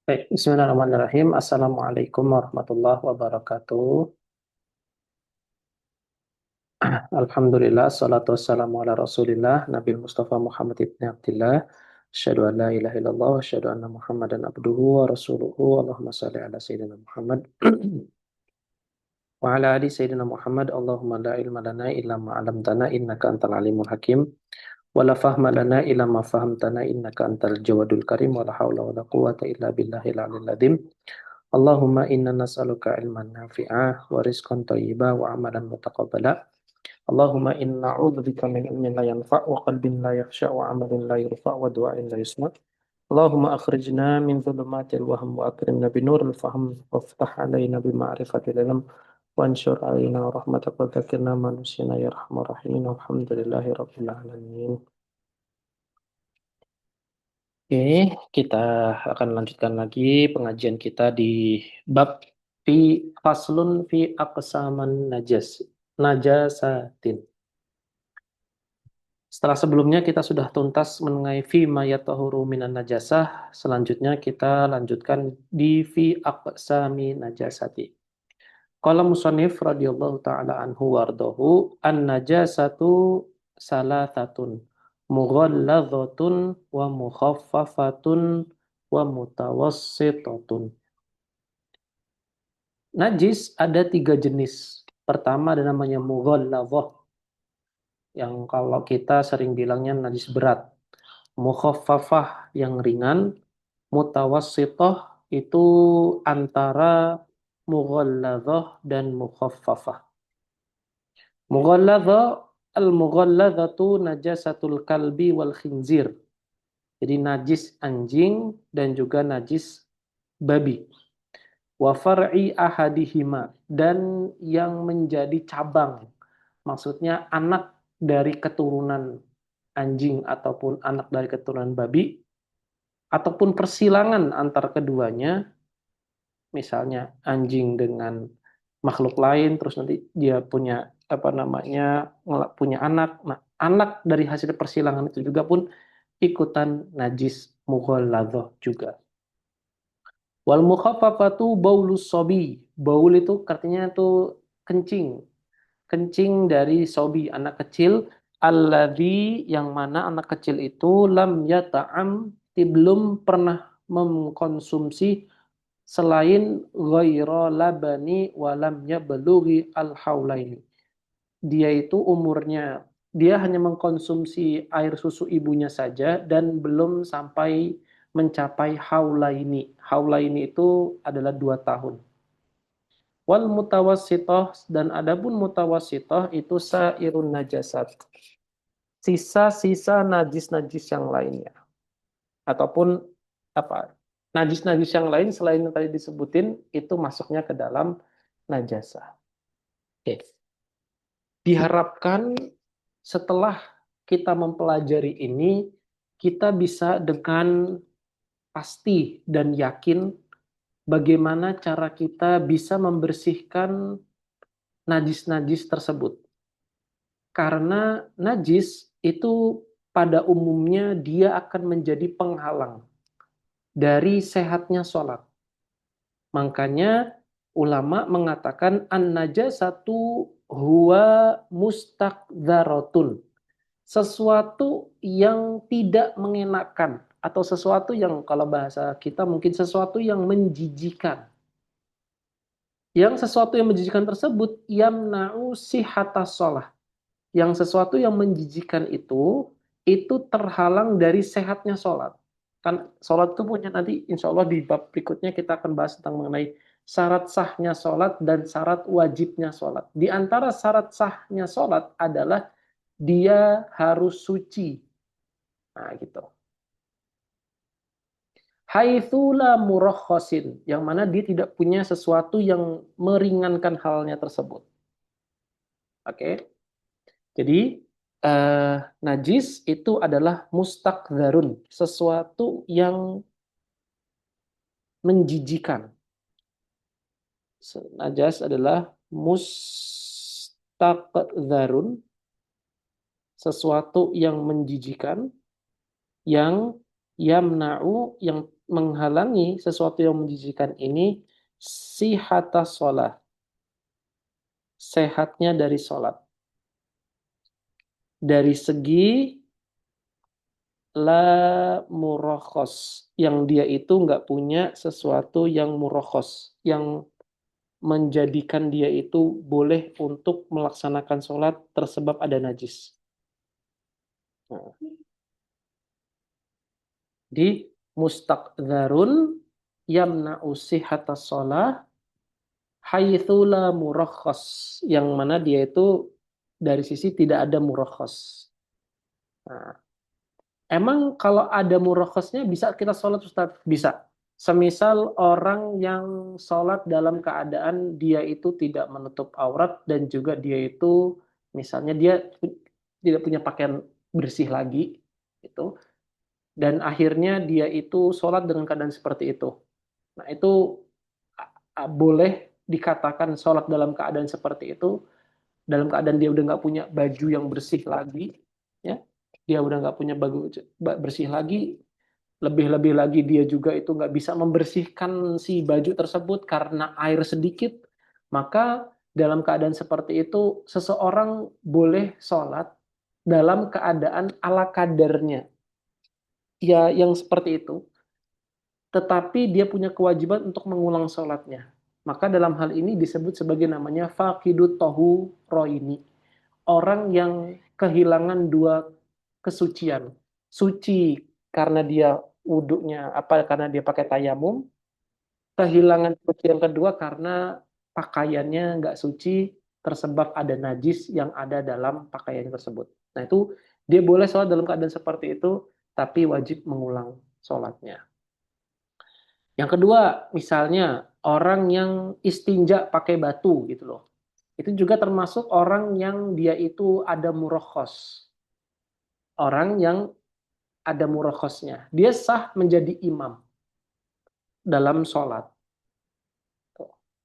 Baik, Bismillahirrahmanirrahim. Assalamualaikum warahmatullahi wabarakatuh. Alhamdulillah, salatu wassalamu ala rasulillah, Nabi Mustafa Muhammad ibn Abdillah. Asyhadu an la ilaha illallah, wa asyhadu anna Muhammadan abduhu wa rasuluhu. Allahumma salli ala Sayyidina Muhammad. Wa ala ali Sayyidina Muhammad. Allahumma la ilma lana illa ma 'allamtana innaka antal alimul hakim. Wa la fahma lana illa ma fahamtana innaka antal jawadul karim. Wa la hawla wa la quwwata illa billahil aliyyil adzim. Allahumma inna nas'aluka ilman nafi'ah wa rizqan thayyiba wa amalan mutaqabbala. Allahumma inna a'udzubika min ilmin la yanfa' wa qalbin la yakhsha wa amalin la yurfa' wa du'ain la yusma'. Allahumma akhrijna min dhulumatil wahm wa akrimna bi nuril fahm waftah alaina bi ma'rifatil ilm wa anshur alaina rahmataka wa dzakirna ma nusina ya arhamar rahimin. Alhamdulillahi rabbil alamin. Oke, kita akan lanjutkan lagi pengajian kita di bab fi faslun fi aqsaman najasatin. Setelah sebelumnya kita sudah tuntas mengenai fi ma yatahuru minan najasah, selanjutnya kita lanjutkan di fi aqsami najasati. Qala musannif radhiyallahu taala anhu wardahu an najasatu salathatun mughalladzatun wa mukhaffafatun wa mutawassitatun. Najis ada tiga jenis. Pertama ada namanya mughalladzah, yang kalau kita sering bilangnya najis berat. Mukhaffafah yang ringan, mutawassithah itu antara mughalladzah dan mukhaffafah. Mughalladha, al-mughalladzatu najasatul kalbi wal khinzir. Jadi najis anjing dan juga najis babi. Wa far'i ahadihima, dan yang menjadi cabang. Maksudnya anak dari keturunan anjing ataupun anak dari keturunan babi ataupun persilangan antar keduanya, misalnya anjing dengan makhluk lain, terus nanti dia punya apa namanya punya anak. Nah, anak dari hasil persilangan itu juga pun ikutan najis mughalladhah juga. Wal mukhaffafatu baulus sobi. Baul itu artinya itu kencing. Kencing dari sobi, anak kecil. Alladzi, yang mana anak kecil itu lam yata'am, belum pernah mengkonsumsi selain ghaira labani walam yablughi al-haulaini. Dia itu umurnya, dia hanya mengkonsumsi air susu ibunya saja dan belum sampai mencapai haulaini. Haulaini itu adalah 2 tahun. Wal mutawassithah, dan adapun mutawassithah itu sairun najasat. Sisa-sisa najis-najis yang lainnya. Ataupun apa? Najis-najis yang lain selain yang tadi disebutin itu masuknya ke dalam najasah. Oke. Diharapkan setelah kita mempelajari ini, kita bisa dengan pasti dan yakin bagaimana cara kita bisa membersihkan najis-najis tersebut. Karena najis itu pada umumnya dia akan menjadi penghalang dari sehatnya sholat. Makanya ulama mengatakan an-najasatu huwa mustaqdzaratun. Sesuatu yang tidak mengenakan atau sesuatu yang kalau bahasa kita mungkin sesuatu yang menjijikan. Yang sesuatu yang menjijikan tersebut yamna'u sihhatas shalah. Yang sesuatu yang menjijikan itu terhalang dari sehatnya sholat. Kan sholat itu punya nanti insya Allah di bab berikutnya kita akan bahas tentang mengenai syarat sahnya sholat dan syarat wajibnya sholat. Di antara syarat sahnya sholat adalah dia harus suci. Nah gitu. Haitsula murakhasin, yang mana dia tidak punya sesuatu yang meringankan halnya tersebut. Oke. Jadi najis itu adalah mustaqdzarun, sesuatu yang menjijikan. Najas adalah mustaqdzarun, sesuatu yang menjijikan, yang yamna'u yang menghalangi sesuatu yang menjijikan ini sihatas sholat, sehatnya dari sholat. Dari segi la murakhos, yang dia itu nggak punya sesuatu yang murakhos, yang menjadikan dia itu boleh untuk melaksanakan sholat tersebab ada najis. Nah, di mustaqdzarun yamna'u sihhatas sholah haitsu la murakhas, yang mana dia itu dari sisi tidak ada murakhas. Nah, emang kalau ada murakhasnya bisa kita sholat Ustaz? Bisa. Semisal orang yang sholat dalam keadaan dia itu tidak menutup aurat dan juga dia itu misalnya dia tidak punya pakaian bersih lagi itu, dan akhirnya dia itu sholat dengan keadaan seperti itu. Nah itu boleh dikatakan sholat dalam keadaan seperti itu, dalam keadaan dia udah nggak punya baju yang bersih lagi, ya, dia udah nggak punya baju bersih lagi, lebih-lebih lagi dia juga itu nggak bisa membersihkan si baju tersebut karena air sedikit, maka dalam keadaan seperti itu seseorang boleh sholat dalam keadaan ala kadarnya, ya yang seperti itu, tetapi dia punya kewajiban untuk mengulang sholatnya. Maka dalam hal ini disebut sebagai namanya faqidut tohu roini. Orang yang kehilangan dua kesucian. Suci karena dia wudhunya, apa karena dia pakai tayamum. Kehilangan suci yang kedua karena pakaiannya nggak suci, tersebab ada najis yang ada dalam pakaian tersebut. Nah itu dia boleh sholat dalam keadaan seperti itu, tapi wajib mengulang sholatnya. Yang kedua, misalnya orang yang istinja pakai batu gitu loh. Itu juga termasuk orang yang dia itu ada murokhos. Orang yang ada murokhosnya. Dia sah menjadi imam dalam sholat.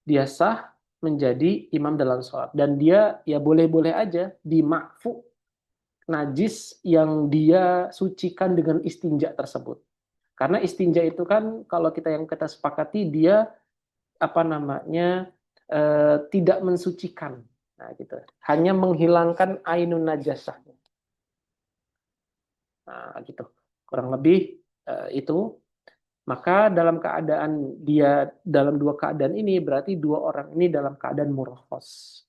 Dia sah menjadi imam dalam sholat. Dan dia ya boleh-boleh aja dimakfu najis yang dia sucikan dengan istinja tersebut. Karena istinja itu kan kalau kita sepakati dia apa namanya tidak mensucikan, nah gitu, hanya menghilangkan ainun najasahnya, nah gitu kurang lebih itu. Maka dalam keadaan dia dalam dua keadaan ini berarti dua orang ini dalam keadaan murakhos.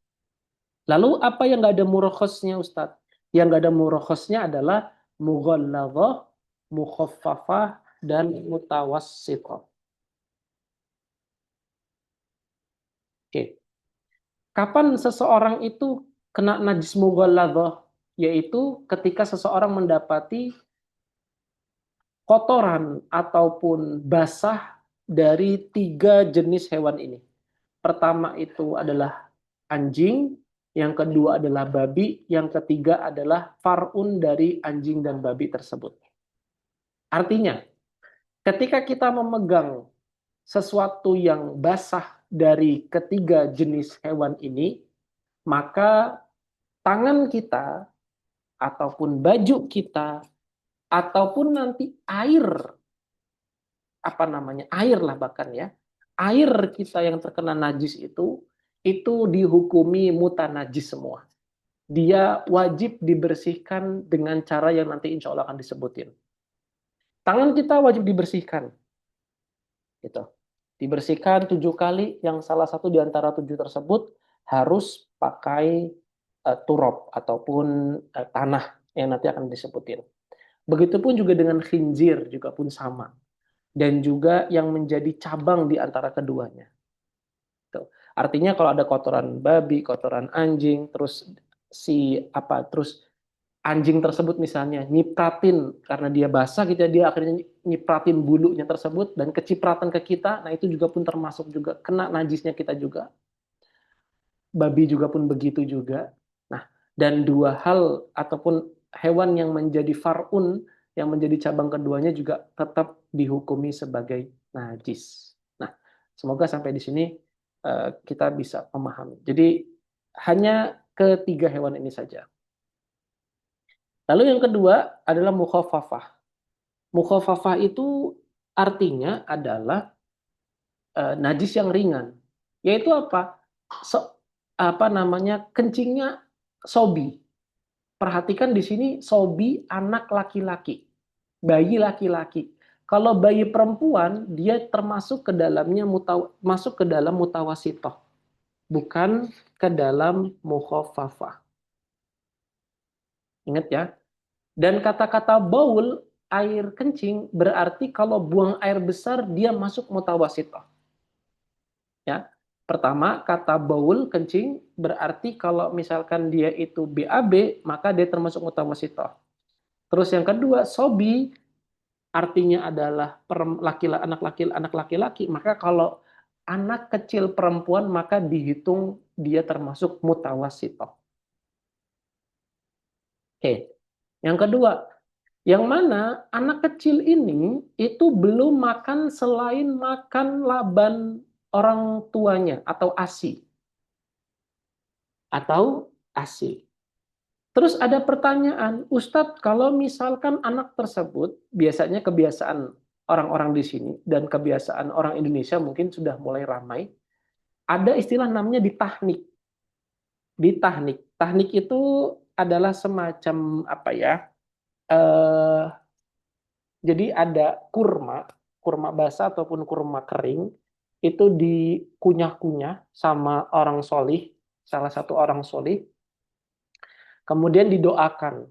Lalu apa yang nggak ada murakhosnya Ustadz? Yang nggak ada murakhosnya adalah mughalladhah, mukhaffafah, dan mutawassithah. Oke. Kapan seseorang itu kena najis mughalladhah? Yaitu ketika seseorang mendapati kotoran ataupun basah dari tiga jenis hewan ini. Pertama itu adalah anjing, yang kedua adalah babi, yang ketiga adalah far'un dari anjing dan babi tersebut. Artinya, ketika kita memegang sesuatu yang basah dari ketiga jenis hewan ini, maka tangan kita ataupun baju kita ataupun nanti air, apa namanya, air lah bahkan ya, air kita yang terkena najis itu dihukumi mutanajis semua. Dia wajib dibersihkan dengan cara yang nanti insya Allah akan disebutin. Tangan kita wajib dibersihkan, gitu. Dibersihkan 7 kali, yang salah satu di antara 7 tersebut harus pakai turab ataupun tanah yang nanti akan disebutin. Begitupun juga dengan khinzir juga pun sama. Dan juga yang menjadi cabang di antara keduanya. Tuh. Artinya kalau ada kotoran babi, kotoran anjing, terus terus anjing tersebut misalnya nyipratin karena dia basah gitu ya, dia akhirnya nyipratin bulunya tersebut dan kecipratan ke kita, nah itu juga pun termasuk juga kena najisnya kita juga. Babi juga pun begitu juga. Nah, dan dua hal ataupun hewan yang menjadi far'un, yang menjadi cabang keduanya juga tetap dihukumi sebagai najis. Nah, semoga sampai di sini kita bisa memahami. Jadi hanya ketiga hewan ini saja. Lalu yang kedua adalah mukhaffafah. Mukhafafah itu artinya adalah najis yang ringan. Yaitu apa? Apa namanya? Kencingnya sobi. Perhatikan di sini sobi anak laki-laki, bayi laki-laki. Kalau bayi perempuan dia termasuk ke dalamnya masuk ke dalam mutawasitoh, bukan ke dalam mukhafafah. Ingat ya. Dan kata-kata baul, air kencing, berarti kalau buang air besar dia masuk mutawasitoh. Ya. Pertama, kata baul kencing berarti kalau misalkan dia itu BAB, maka dia termasuk mutawasitoh. Terus yang kedua, sobi artinya adalah anak laki-laki, maka kalau anak kecil perempuan maka dihitung dia termasuk mutawasitoh. Oke. Yang kedua, yang mana anak kecil ini itu belum makan selain makan laban orang tuanya atau ASI. Atau ASI. Terus ada pertanyaan, Ustadz, kalau misalkan anak tersebut, biasanya kebiasaan orang-orang di sini dan kebiasaan orang Indonesia mungkin sudah mulai ramai, ada istilah namanya ditahnik. Ditahnik. Tahnik itu adalah semacam apa ya? Eh, jadi ada kurma, kurma basah ataupun kurma kering, itu dikunyah-kunyah sama orang solih, salah satu orang solih, kemudian didoakan.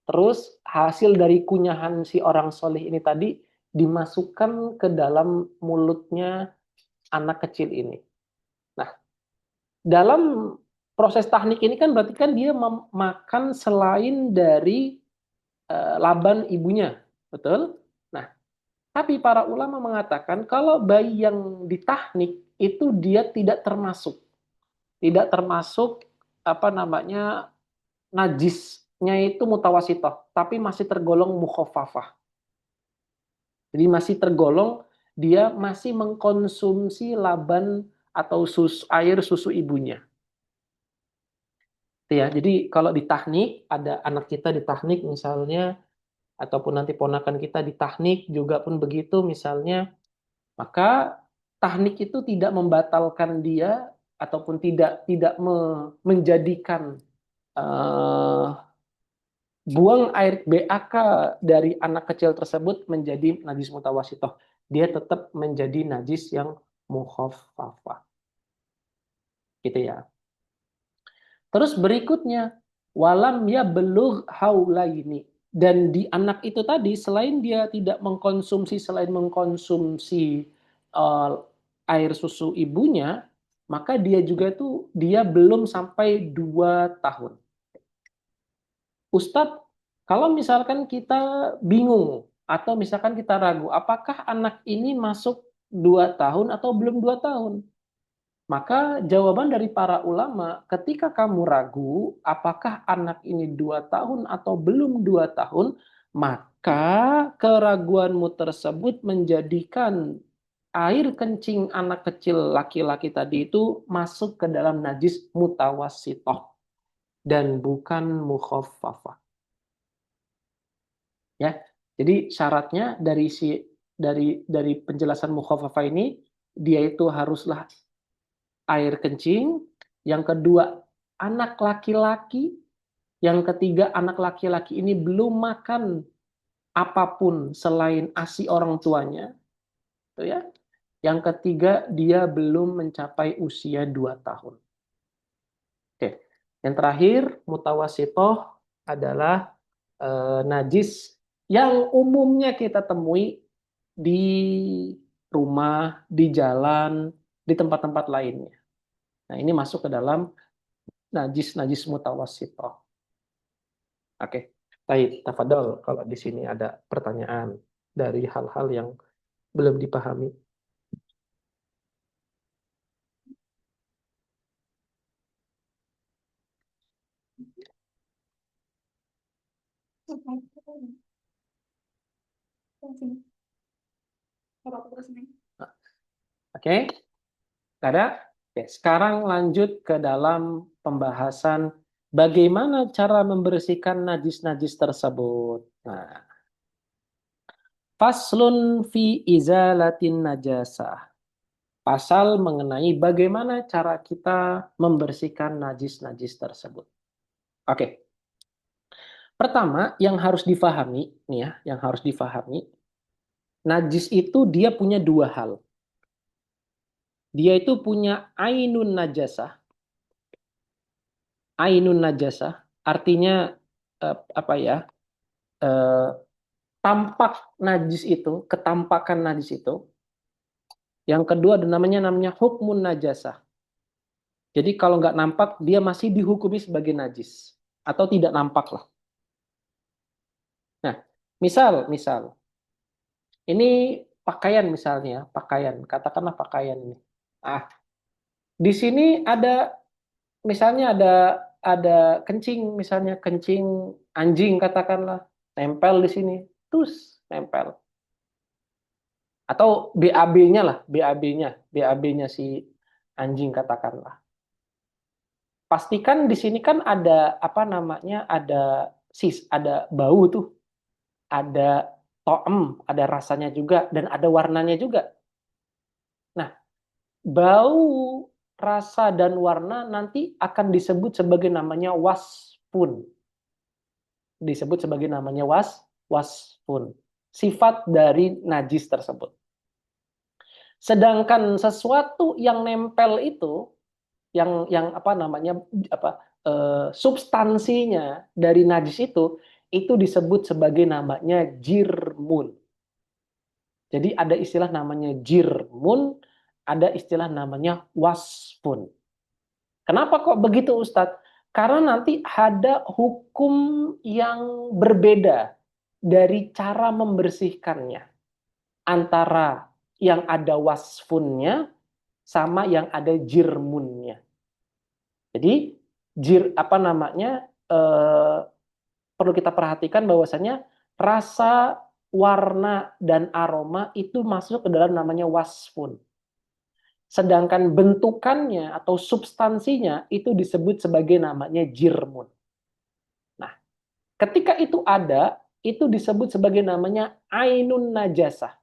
Terus hasil dari kunyahan si orang solih ini tadi dimasukkan ke dalam mulutnya anak kecil ini. Nah, dalam proses teknik ini kan berarti kan dia makan selain dari laban ibunya, betul? Nah, tapi para ulama mengatakan kalau bayi yang ditahnik itu dia tidak termasuk apa namanya najisnya itu mutawasitoh, tapi masih tergolong mukhafafah. Jadi masih tergolong dia masih mengkonsumsi laban atau air susu ibunya. Ya, jadi kalau di teknik ada anak kita di teknik misalnya ataupun nanti ponakan kita di teknik juga pun begitu misalnya, maka teknik itu tidak membatalkan dia ataupun tidak menjadikan uh, buang air BAK dari anak kecil tersebut menjadi najis mutawasitoh. Dia tetap menjadi najis yang mukhafafah. Gitu ya. Terus berikutnya, walam ya belugh haulaini. Dan di anak itu tadi, selain dia tidak selain mengkonsumsi uh, air susu ibunya, maka dia juga tuh, dia belum sampai 2 tahun. Ustadz, kalau misalkan kita bingung atau misalkan kita ragu, apakah anak ini masuk 2 tahun atau belum 2 tahun? Maka jawaban dari para ulama, ketika kamu ragu apakah anak ini 2 tahun atau belum 2 tahun, maka keraguanmu tersebut menjadikan air kencing anak kecil laki-laki tadi itu masuk ke dalam najis mutawasitoh dan bukan mukhaffafah. Ya, jadi syaratnya dari penjelasan mukhafafah ini dia itu haruslah air kencing, yang kedua anak laki-laki, yang ketiga anak laki-laki ini belum makan apapun selain ASI orang tuanya, gitu ya. Yang ketiga dia belum mencapai usia 2 tahun. Oke. Yang terakhir mutawasitoh adalah najis yang umumnya kita temui di rumah, di jalan, di tempat-tempat lainnya. Nah, ini masuk ke dalam najis-najis mutawassithah. Oke. Baik, tafadhol kalau di sini ada pertanyaan dari hal-hal yang belum dipahami. Oke, ada? Oke, sekarang lanjut ke dalam pembahasan bagaimana cara membersihkan najis-najis tersebut. Nah, Faslun fi izalatin najasah. Pasal mengenai bagaimana cara kita membersihkan najis-najis tersebut. Oke. Pertama, yang harus difahami, nih ya, yang harus difahami, najis itu dia punya dua hal. Dia itu punya ainun najasah, artinya apa ya? eh, Tampak najis itu, ketampakan najis itu. Yang kedua ada namanya hukmun najasah. Jadi kalau nggak nampak, dia masih dihukumi sebagai najis atau tidak nampak lah. Nah, misal ini pakaian misalnya, pakaian, katakanlah pakaian ini. Ah, di sini ada misalnya ada kencing, misalnya kencing anjing katakanlah, nempel di sini, terus nempel. Atau BAB-nya lah, BAB-nya si anjing katakanlah. Pastikan di sini kan ada apa namanya, ada bau tuh, ada toem, ada rasanya juga dan ada warnanya juga. Nah, bau, rasa dan warna nanti akan disebut sebagai namanya wasfun. Disebut sebagai namanya wasfun. Sifat dari najis tersebut. Sedangkan sesuatu yang nempel itu, yang apa namanya, apa substansinya dari najis itu disebut sebagai namanya jirmun. Jadi ada istilah namanya jirmun, ada istilah namanya wasfun. Kenapa kok begitu Ustadz? Karena nanti ada hukum yang berbeda dari cara membersihkannya. Antara yang ada wasfunnya sama yang ada jirmunnya. Jadi apa namanya, perlu kita perhatikan bahwasanya rasa, warna dan aroma itu masuk ke dalam namanya wasfun. Sedangkan bentukannya atau substansinya itu disebut sebagai namanya jirmun. Nah, ketika itu ada, itu disebut sebagai namanya ainun najasah.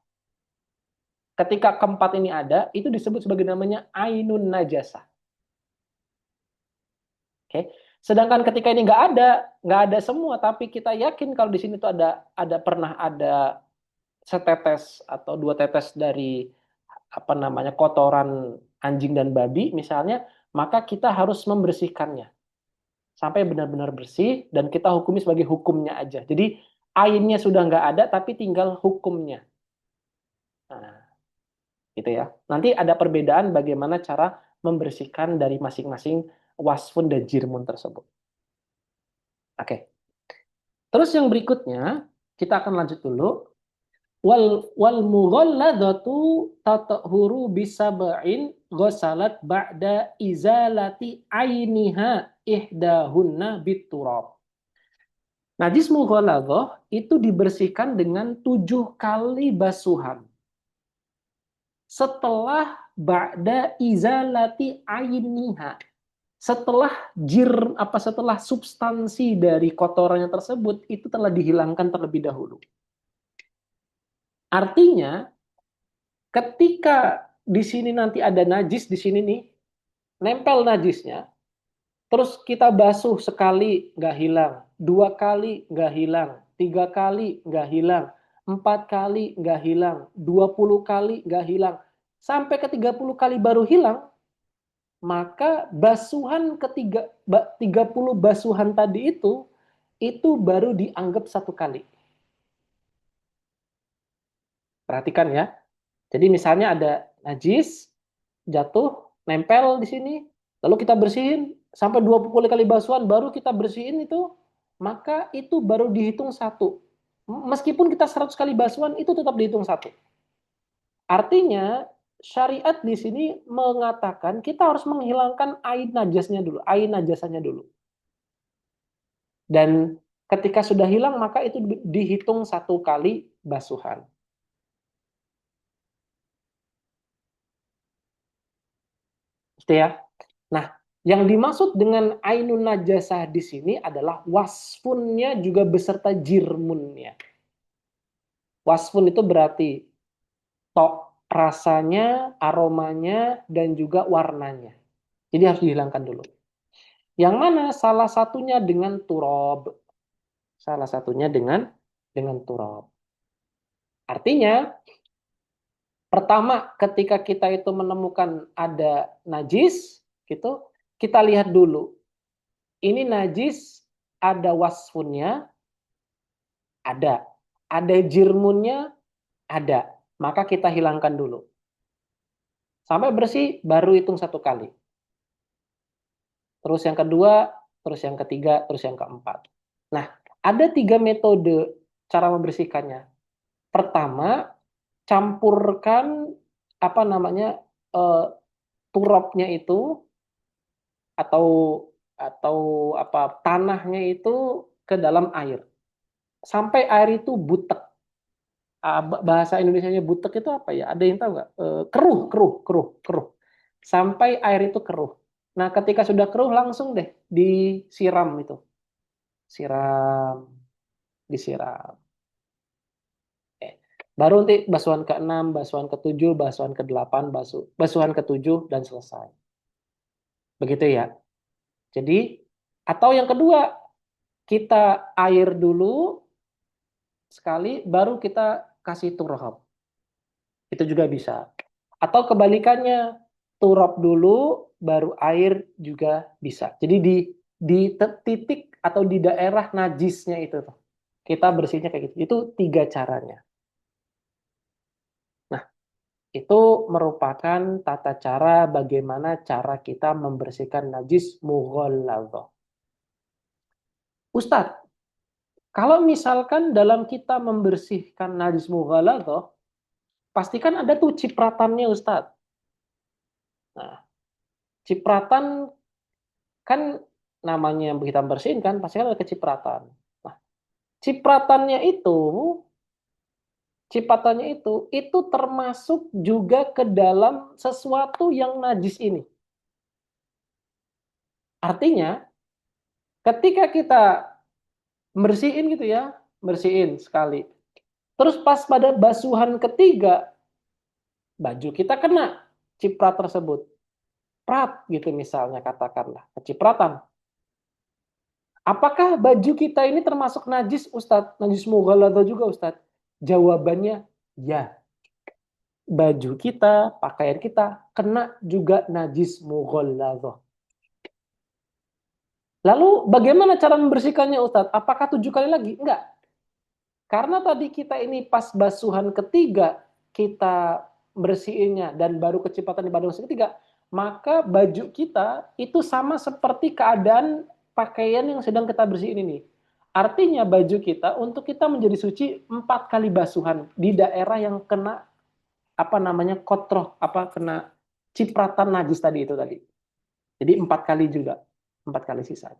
Ketika keempat ini ada, itu disebut sebagai namanya ainun najasah. Oke. Sedangkan ketika ini nggak ada semua, tapi kita yakin kalau di sini tuh pernah ada setetes atau dua tetes dari apa namanya kotoran anjing dan babi misalnya, maka kita harus membersihkannya sampai benar-benar bersih dan kita hukumi sebagai hukumnya aja. Jadi ainnya sudah nggak ada, tapi tinggal hukumnya. Nah, gitu ya. Nanti ada perbedaan bagaimana cara membersihkan dari masing-masing wasfun dan jirmun tersebut. Oke. Terus yang berikutnya, kita akan lanjut dulu. Wal mughalladzatu tatahuru bisab'in ghasalat ba'da izalati ainiha ihdahunna biturab. Najis mughalladzah itu dibersihkan dengan 7 kali basuhan. Setelah ba'da izalati ainiha, setelah substansi dari kotorannya tersebut itu telah dihilangkan terlebih dahulu. Artinya ketika di sini nanti ada najis di sini nih, nempel najisnya, terus kita basuh sekali nggak hilang, 2 kali nggak hilang, 3 kali nggak hilang, 4 kali nggak hilang, 20 kali nggak hilang, sampai ke 30 kali baru hilang, maka basuhan 30 basuhan tadi itu baru dianggap 1 kali. Perhatikan ya. Jadi misalnya ada najis jatuh, nempel di sini, lalu kita bersihin sampai 20 kali basuhan baru kita bersihin itu, maka itu baru dihitung 1. Meskipun kita 100 kali basuhan itu tetap dihitung 1. Artinya syariat di sini mengatakan kita harus menghilangkan ain najasnya dulu, ain najasanya dulu. Dan ketika sudah hilang maka itu dihitung 1 kali basuhan. Gitu ya. Nah, yang dimaksud dengan ainun najasah di sini adalah wasfunnya juga beserta jirmunnya. Wasfun itu berarti tok rasanya, aromanya, dan juga warnanya. Jadi harus dihilangkan dulu. Yang mana salah satunya dengan turob. Salah satunya dengan turob. Artinya, pertama ketika kita itu menemukan ada najis, gitu, kita lihat dulu. Ini najis, ada wasfunnya, ada. Ada jirmunnya, ada. Maka kita hilangkan dulu. Sampai bersih, baru hitung 1 kali. Terus yang kedua, terus yang ketiga, terus yang keempat. Nah, ada 3 metode cara membersihkannya. Pertama, campurkan apa namanya eh, turapnya itu atau atau apa tanahnya itu ke dalam air sampai air itu butek. Bahasa Indonesianya butek itu apa ya? Ada yang tahu nggak? Keruh, keruh, keruh, keruh. Sampai air itu keruh. Nah, ketika sudah keruh langsung deh disiram itu. Siram, disiram. Eh, Baru nanti basuhan ke-6, basuhan ke-7, basuhan ke-8, basuhan ke-7 dan selesai. Begitu ya. Jadi, atau yang kedua, kita air dulu sekali, baru kita kasih turab. Itu juga bisa. Atau kebalikannya, turap dulu, baru air juga bisa. Jadi di titik atau di daerah najisnya itu tuh. Kita bersihnya kayak gitu. Itu 3 caranya. Nah, itu merupakan tata cara bagaimana cara kita membersihkan najis mughalladhah. Ustadz, kalau misalkan dalam kita membersihkan najis mughalladhah, pastikan ada tuh cipratannya Ustadz. Nah, cipratan kan namanya kita bersihin kan pasti kan ada kecipratan. Nah, cipratannya itu, cipratannya itu termasuk juga ke dalam sesuatu yang najis ini. Artinya, ketika kita bersihin gitu ya, bersihin sekali. Terus pas pada basuhan ketiga, baju kita kena ciprat tersebut. Prat gitu misalnya katakanlah, kecipratan. Apakah baju kita ini termasuk najis, Ustadz? Najis mughaladzah juga, Ustadz? Jawabannya ya. Baju kita, pakaian kita, kena juga najis mughaladzah. Lalu bagaimana cara membersihkannya, Ustadz? Apakah 7 kali lagi? Enggak. Karena tadi kita ini pas basuhan ketiga, kita bersihinnya, dan baru kecepatan di basuhan ketiga, maka baju kita itu sama seperti keadaan pakaian yang sedang kita bersihin ini. Artinya baju kita untuk kita menjadi suci 4 kali basuhan di daerah yang kena apa namanya kotroh, apa kena cipratan najis tadi itu tadi. Jadi 4 kali juga, 4 kali sisa.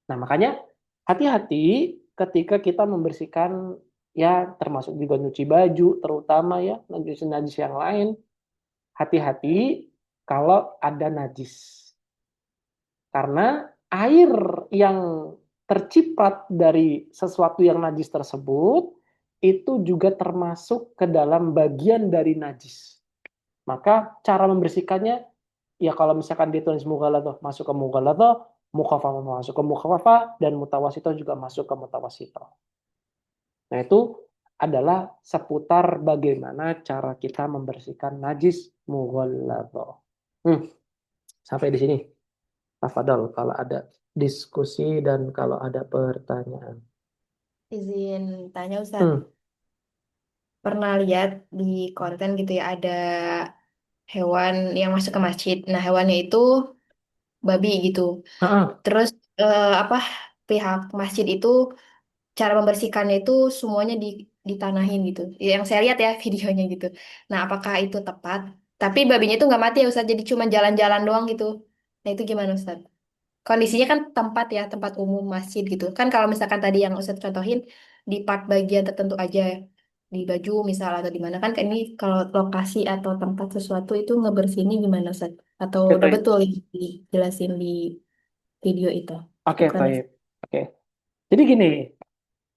Nah makanya hati-hati ketika kita membersihkan ya termasuk juga nyuci baju, terutama ya najis-najis yang lain. Hati-hati kalau ada najis. Karena air yang terciprat dari sesuatu yang najis tersebut itu juga termasuk ke dalam bagian dari najis. Maka cara membersihkannya ya kalau misalkan dia tulis mughaladhah masuk ke mughaladhah, mukhafafah masuk ke mukhafafah, dan mutawasithah juga masuk ke mutawasithah. Nah itu adalah seputar bagaimana cara kita membersihkan najis mughaladhah. Sampai di sini. Tafadhol kalau ada diskusi dan kalau ada pertanyaan. Izin tanya Ustadz, Hmm. pernah lihat di konten gitu ya ada hewan yang masuk ke masjid. Nah hewannya itu babi gitu. Ah, Terus apa pihak masjid itu cara membersihkannya itu semuanya ditanahin gitu. Yang saya lihat ya videonya gitu. Nah apakah itu tepat? Tapi babinya itu nggak mati ya Ustadz, jadi cuma jalan-jalan doang gitu. Nah itu gimana Ustadz? Kondisinya kan tempat ya, tempat umum masjid gitu. Kan kalau misalkan tadi yang Ustadz contohin di part bagian tertentu aja, di baju misal atau di mana kan ini kalau lokasi atau tempat sesuatu itu ngebersihinnya gimana Ustadz? Atau Oke, udah baik. betul yang dijelasin di video itu? Oke, Bukan. baik. Oke. Jadi gini,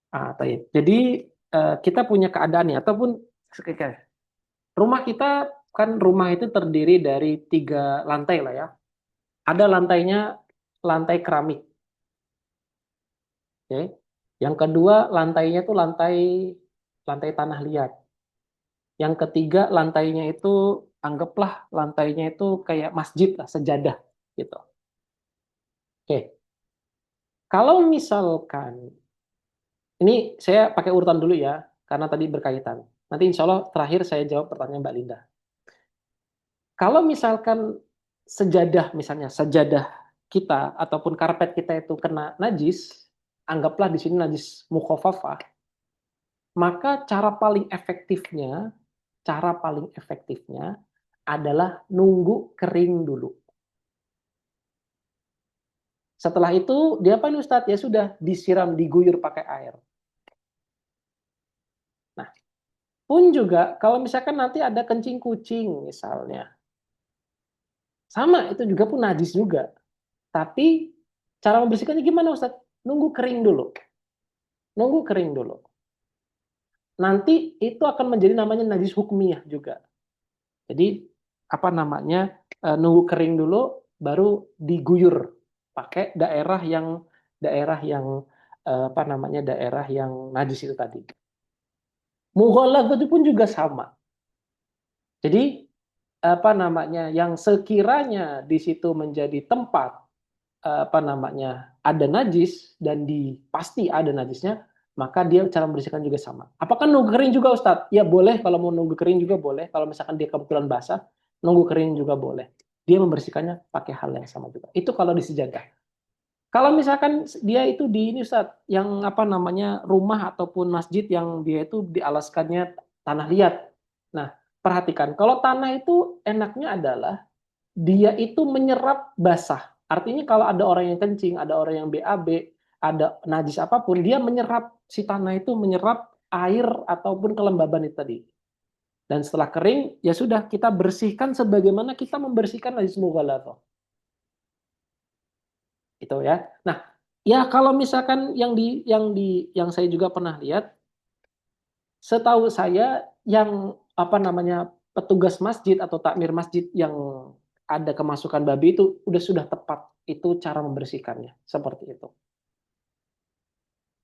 baik. Jadi kita punya keadaan nih, ataupun rumah kita kan rumah itu terdiri dari 3 lantai lah ya. Ada lantainya lantai keramik, oke. Yang kedua lantainya itu lantai lantai tanah liat. Yang ketiga lantainya itu anggaplah lantainya itu kayak masjid lah, sejadah gitu. Oke, kalau misalkan ini saya pakai urutan dulu ya, karena tadi berkaitan. Nanti insya Allah terakhir saya jawab pertanyaan Mbak Linda. Kalau misalkan sejadah, misalnya sejadah kita ataupun karpet kita itu kena najis, anggaplah di sini najis mukhafafah, maka cara paling efektifnya adalah nunggu kering dulu. Setelah itu dia apa Ustadz? Ya sudah disiram, diguyur pakai air. Nah, pun juga kalau misalkan nanti ada kencing kucing misalnya, sama itu juga pun najis juga. Tapi cara membersihkannya gimana Ustadz? Nunggu kering dulu. Nunggu kering dulu. Nanti itu akan menjadi namanya najis hukmiyah juga. Jadi apa namanya? Nunggu kering dulu baru diguyur pakai daerah yang apa namanya? Daerah yang najis itu tadi. Mughalladz itu pun juga sama. Jadi apa namanya? Yang sekiranya di situ menjadi tempat apa namanya ada najis dan pasti ada najisnya, maka dia cara membersihkan juga sama. Apakah nunggu kering juga Ustadz? Ya boleh, kalau mau nunggu kering juga boleh. Kalau misalkan dia kebetulan basah, nunggu kering juga boleh. Dia membersihkannya pakai hal yang sama juga. Itu kalau di sejadah. Kalau misalkan dia itu di ini Ustadz, yang apa namanya rumah ataupun masjid yang dia itu dialaskannya tanah liat. Nah, perhatikan, kalau tanah itu enaknya adalah dia itu menyerap basah. Artinya kalau ada orang yang kencing, ada orang yang BAB, ada najis apapun, dia menyerap, si tanah itu menyerap air ataupun kelembaban itu tadi. Dan setelah kering, ya sudah kita bersihkan sebagaimana kita membersihkan najis mughaladhah. Itu ya. Nah, ya kalau misalkan yang saya juga pernah lihat, setahu saya yang apa namanya petugas masjid atau takmir masjid yang ada kemasukan babi itu sudah tepat itu cara membersihkannya seperti itu.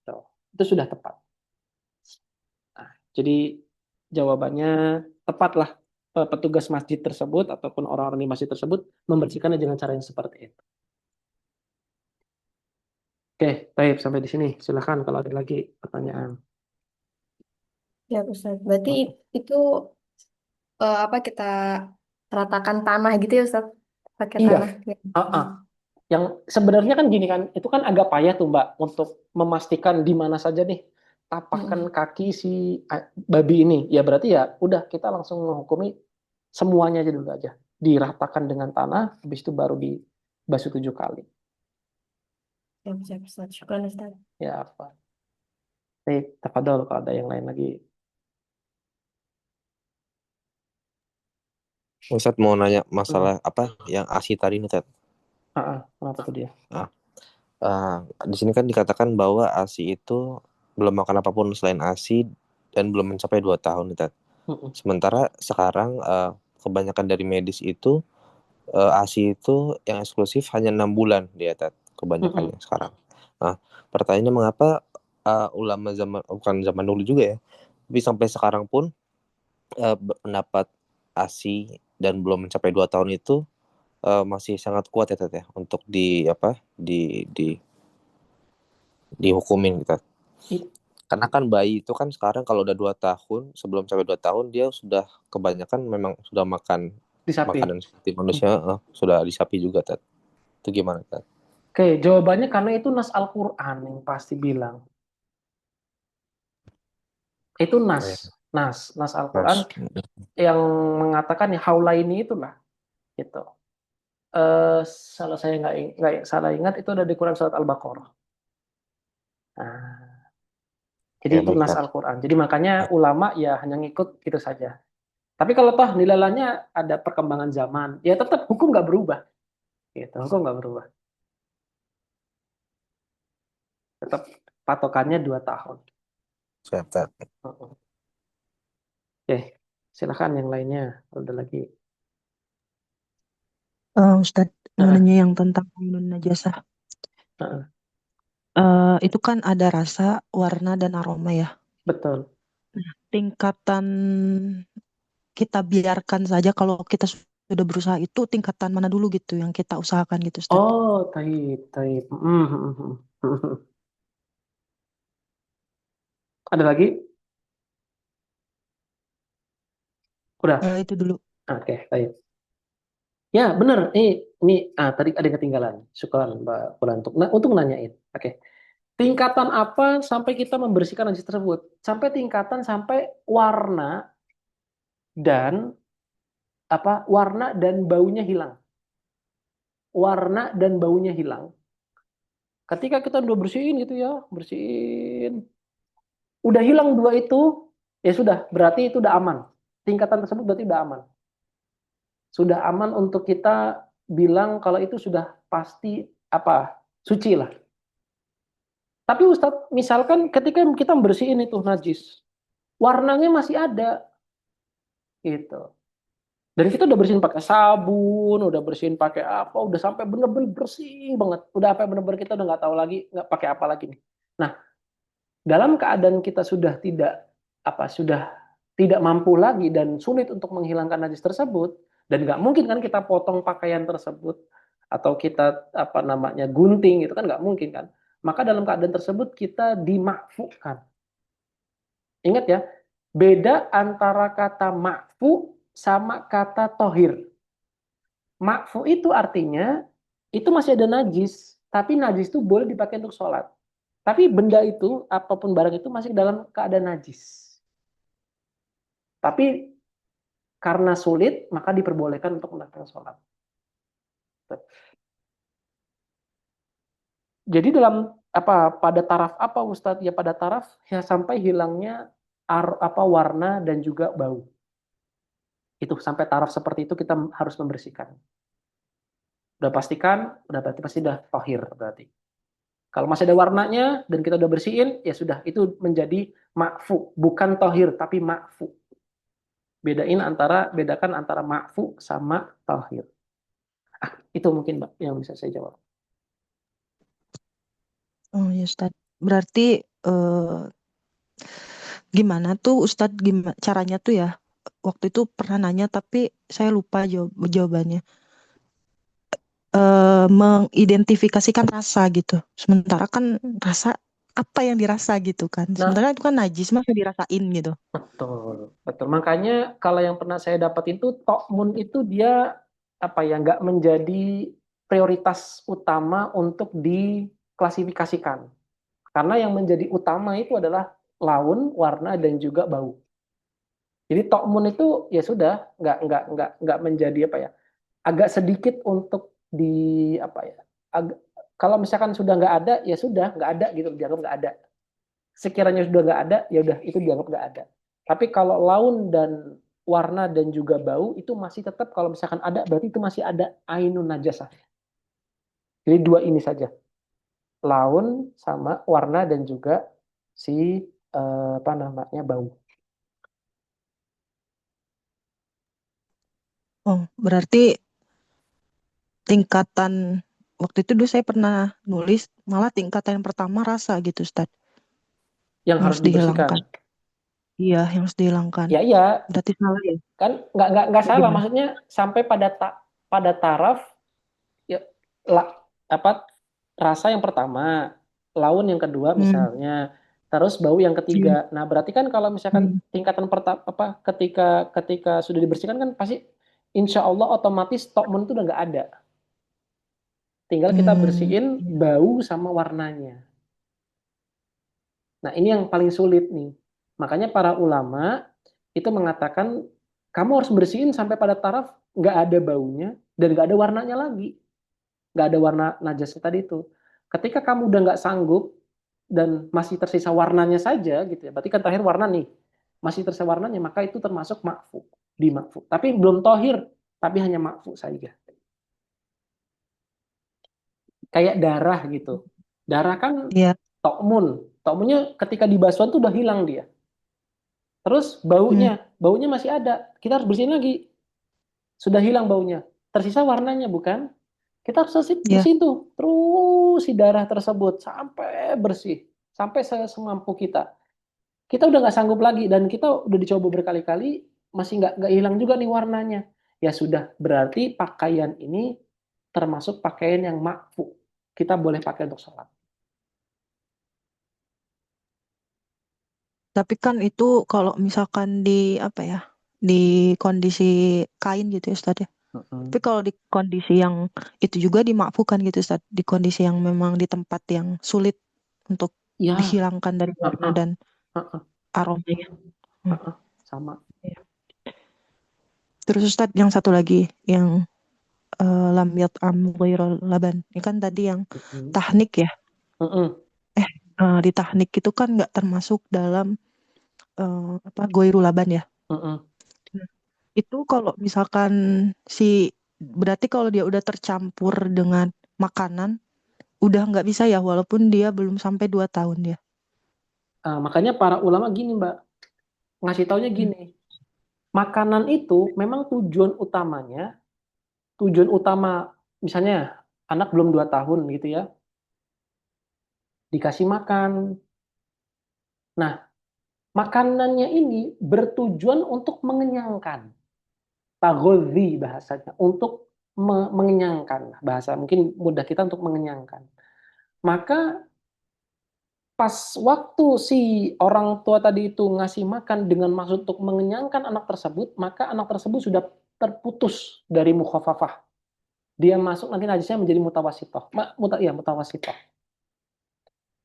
Tuh, itu sudah tepat. Nah, jadi jawabannya tepatlah petugas masjid tersebut ataupun orang-orang di masjid tersebut membersihkannya dengan cara yang seperti itu. Oke, baik sampai di sini. Silakan kalau ada lagi pertanyaan. Ya, Ustaz. Berarti itu apa kita ratakan tanah gitu ya, Ustaz? Pakai Iya. tanah. Uh-uh. Yang sebenarnya kan gini kan, itu kan agak payah tuh Mbak untuk memastikan di mana saja nih tapakan Mm-mm. kaki si babi ini. Ya berarti ya udah kita langsung menghukumi semuanya aja dulu aja. Diratakan dengan tanah, habis itu baru dibasuh 7 kali. Siap, siap, Ustaz. Syukran, Ustaz. Ya apa? Baik, tafadhol kalau ada yang lain lagi. Ustadz mau nanya Hmm. masalah apa yang ASI tadi nih, Ted. Kenapa tuh dia? Nah, di sini kan dikatakan bahwa ASI itu belum makan apapun selain ASI dan belum mencapai 2 tahun nih, Ted. Hmm. Sementara sekarang kebanyakan dari medis itu ASI itu yang eksklusif hanya 6 bulan dia, Ted. Hmm. Kebanyakannya sekarang. Nah, pertanyaannya mengapa ulama bukan zaman dulu juga ya, tapi sampai sekarang pun pendapat ASI dan belum mencapai 2 tahun itu masih sangat kuat ya Tet ya untuk dihukumin kita. Karena kan bayi itu kan sekarang kalau udah 2 tahun, sebelum sampai 2 tahun dia sudah kebanyakan memang sudah makan Disapi. makanan seperti manusia, sudah disapi juga Tet. Itu gimana Tet? Oke, jawabannya karena itu nas Al-Quran yang pasti bilang. Itu Oh, ya. nas Al-Quran Mas. yang mengatakan ya haula ini itulah gitu. Kalau saya nggak salah ingat itu ada di Quran surat Al-Baqarah. Nah, jadi Ya itu baik nas Tet. Al-Quran. Jadi makanya ulama ya hanya ngikut itu saja. Tapi kalau toh nilalanya ada perkembangan zaman, ya tetap hukum nggak berubah. Gitu, hukum nggak berubah. Tetap patokannya 2 tahun. Siap, siap. Oke, silakan yang lainnya. Ada lagi. Ustadz mau Heeh, nanya yang tentang ainun najasah. heeh, Itu kan ada rasa, warna, dan aroma ya. betul. Tingkatan kita biarkan saja kalau kita sudah berusaha itu tingkatan mana dulu gitu yang kita usahakan gitu Ustadz. Oh, taib, taib. Ada lagi? Udah. Itu dulu. Oke, taib. Ya, benar. Ini tadi ada yang ketinggalan. Syukuran Mbak Pula untuk nanyain. Oke. Tingkatan apa sampai kita membersihkan najis tersebut? Sampai tingkatan sampai warna dan warna dan baunya hilang. Warna dan baunya hilang. Ketika kita udah bersihin gitu ya, bersihin, udah hilang dua itu, ya sudah, berarti itu udah aman. Tingkatan tersebut berarti udah aman. Sudah aman untuk kita bilang kalau itu sudah pasti suci lah. Tapi Ustadz, misalkan ketika kita bersihin itu najis, warnanya masih ada, gitu. Dan kita udah bersihin pakai sabun, udah bersihin pakai apa, udah sampai bener-bener bersih banget. Udah sampai bener-bener kita udah nggak tahu lagi nggak pakai apa lagi nih. Nah, dalam keadaan kita sudah tidak mampu lagi dan sulit untuk menghilangkan najis tersebut, dan nggak mungkin kan kita potong pakaian tersebut atau kita gunting itu kan nggak mungkin kan. Maka dalam keadaan tersebut kita dimakfukan. Ingat ya, beda antara kata makfu sama kata tohir. Makfu itu artinya itu masih ada najis, tapi najis itu boleh dipakai untuk sholat. Tapi benda itu, apapun barang itu masih dalam keadaan najis. Tapi karena sulit, maka diperbolehkan untuk melakukan sholat. Jadi dalam pada taraf apa Ustadz? Ya pada taraf ya sampai hilangnya warna dan juga bau. Itu sampai taraf seperti itu kita harus membersihkan. Udah pastikan, udah berarti pasti udah tohir berarti. Kalau masih ada warnanya dan kita udah bersihin, ya sudah itu menjadi makfu, bukan tohir tapi makfu. Bedakan antara makfu sama tohir. Itu mungkin Mbak yang bisa saya jawab. Oh ya Ustadz. Berarti gimana tuh Ustadz, gimana caranya tuh ya? Waktu itu pernah nanya tapi saya lupa jawabannya. Mengidentifikasikan rasa gitu. Sementara kan rasa apa yang dirasa gitu kan. Nah, Sementara itu kan najis masa dirasain gitu. betul, betul. Makanya kalau yang pernah saya dapat itu tokmun itu dia nggak menjadi prioritas utama untuk diklasifikasikan. Karena yang menjadi utama itu adalah laun, warna dan juga bau. Jadi tokmun itu ya sudah nggak menjadi agak sedikit untuk kalau misalkan sudah nggak ada ya sudah nggak ada gitu dianggap nggak ada. Sekiranya sudah nggak ada ya udah itu dianggap nggak ada. Tapi kalau laun dan warna dan juga bau itu masih tetap kalau misalkan ada berarti itu masih ada ainun najasah. Jadi dua ini saja, laun sama warna dan juga si bau. Oh, berarti tingkatan waktu itu dulu saya pernah nulis malah tingkatan yang pertama rasa gitu Ustadz. Yang Yang harus harus dibersihkan. dihilangkan. Iya, yang harus dihilangkan. Ya iya, Berarti salah ya? kan nggak salah, Gimana? maksudnya sampai pada taraf ya, rasa yang pertama, laun yang kedua misalnya, terus bau yang ketiga. Nah berarti kan kalau misalkan tingkatan pertama ketika sudah dibersihkan kan pasti insya Allah otomatis tokmun itu udah nggak ada. Tinggal kita bersihin bau sama warnanya. Nah ini yang paling sulit nih. Makanya para ulama itu mengatakan kamu harus bersihin sampai pada taraf nggak ada baunya dan nggak ada warnanya lagi, nggak ada warna najasnya tadi itu. Ketika kamu udah nggak sanggup dan masih tersisa warnanya saja gitu ya, berarti kan terakhir warna nih, masih tersisa warnanya, maka itu termasuk makfu, di makfu. Tapi belum tohir, tapi hanya makfu saja. Kayak darah gitu. Darah kan Iya. tokmun Taunya ketika dibasuhan tuh udah hilang dia. Terus Hmm. baunya masih ada. Kita harus bersihin lagi. Sudah hilang baunya. Tersisa warnanya bukan? Kita harus Ya. bersihin tuh terus si darah tersebut sampai bersih, sampai semampu kita. Kita udah nggak sanggup lagi dan kita udah dicoba berkali-kali masih nggak hilang juga nih warnanya. Ya sudah, berarti pakaian ini termasuk pakaian yang makfu. Kita boleh pakai untuk sholat. Tapi kan itu kalau misalkan di apa ya, di kondisi kain gitu ya Ustadz ya. Tapi kalau di kondisi yang itu juga dimakfukan gitu Ustadz, di kondisi yang memang di tempat yang sulit untuk Ya, dihilangkan dari warna dan aromanya. sama. Ya. Terus Ustadz yang satu lagi yang lam yat'am ghairal laban. Ini kan tadi yang tahnik ya. Di tahnik itu kan nggak termasuk dalam ghairul laban ya. Itu kalau misalkan berarti kalau dia udah tercampur dengan makanan, udah nggak bisa ya walaupun dia belum sampai 2 tahun ya. Makanya para ulama gini Mbak, ngasih taunya gini, makanan itu memang tujuan utama misalnya anak belum 2 tahun gitu ya, dikasih makan. Nah, makanannya ini bertujuan untuk mengenyangkan. Tagodhi bahasanya, untuk mengenyangkan. Bahasa mungkin mudah kita untuk mengenyangkan. Maka pas waktu si orang tua tadi itu ngasih makan dengan maksud untuk mengenyangkan anak tersebut, maka anak tersebut sudah terputus dari mukhafafah. Dia masuk nanti najisnya menjadi mutawasitoh. Mutawasitoh.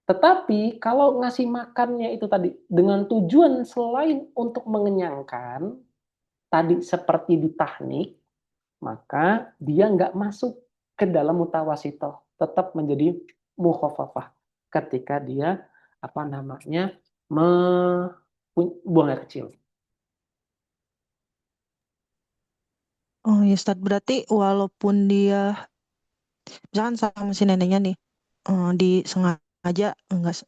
Tetapi kalau ngasih makannya itu tadi dengan tujuan selain untuk mengenyangkan, tadi seperti di tahnik, maka dia nggak masuk ke dalam mutawasitoh, tetap menjadi mukhafafah ketika dia buang air kecil. Oh ya Ustadz, berarti walaupun dia misalkan sama si neneknya nih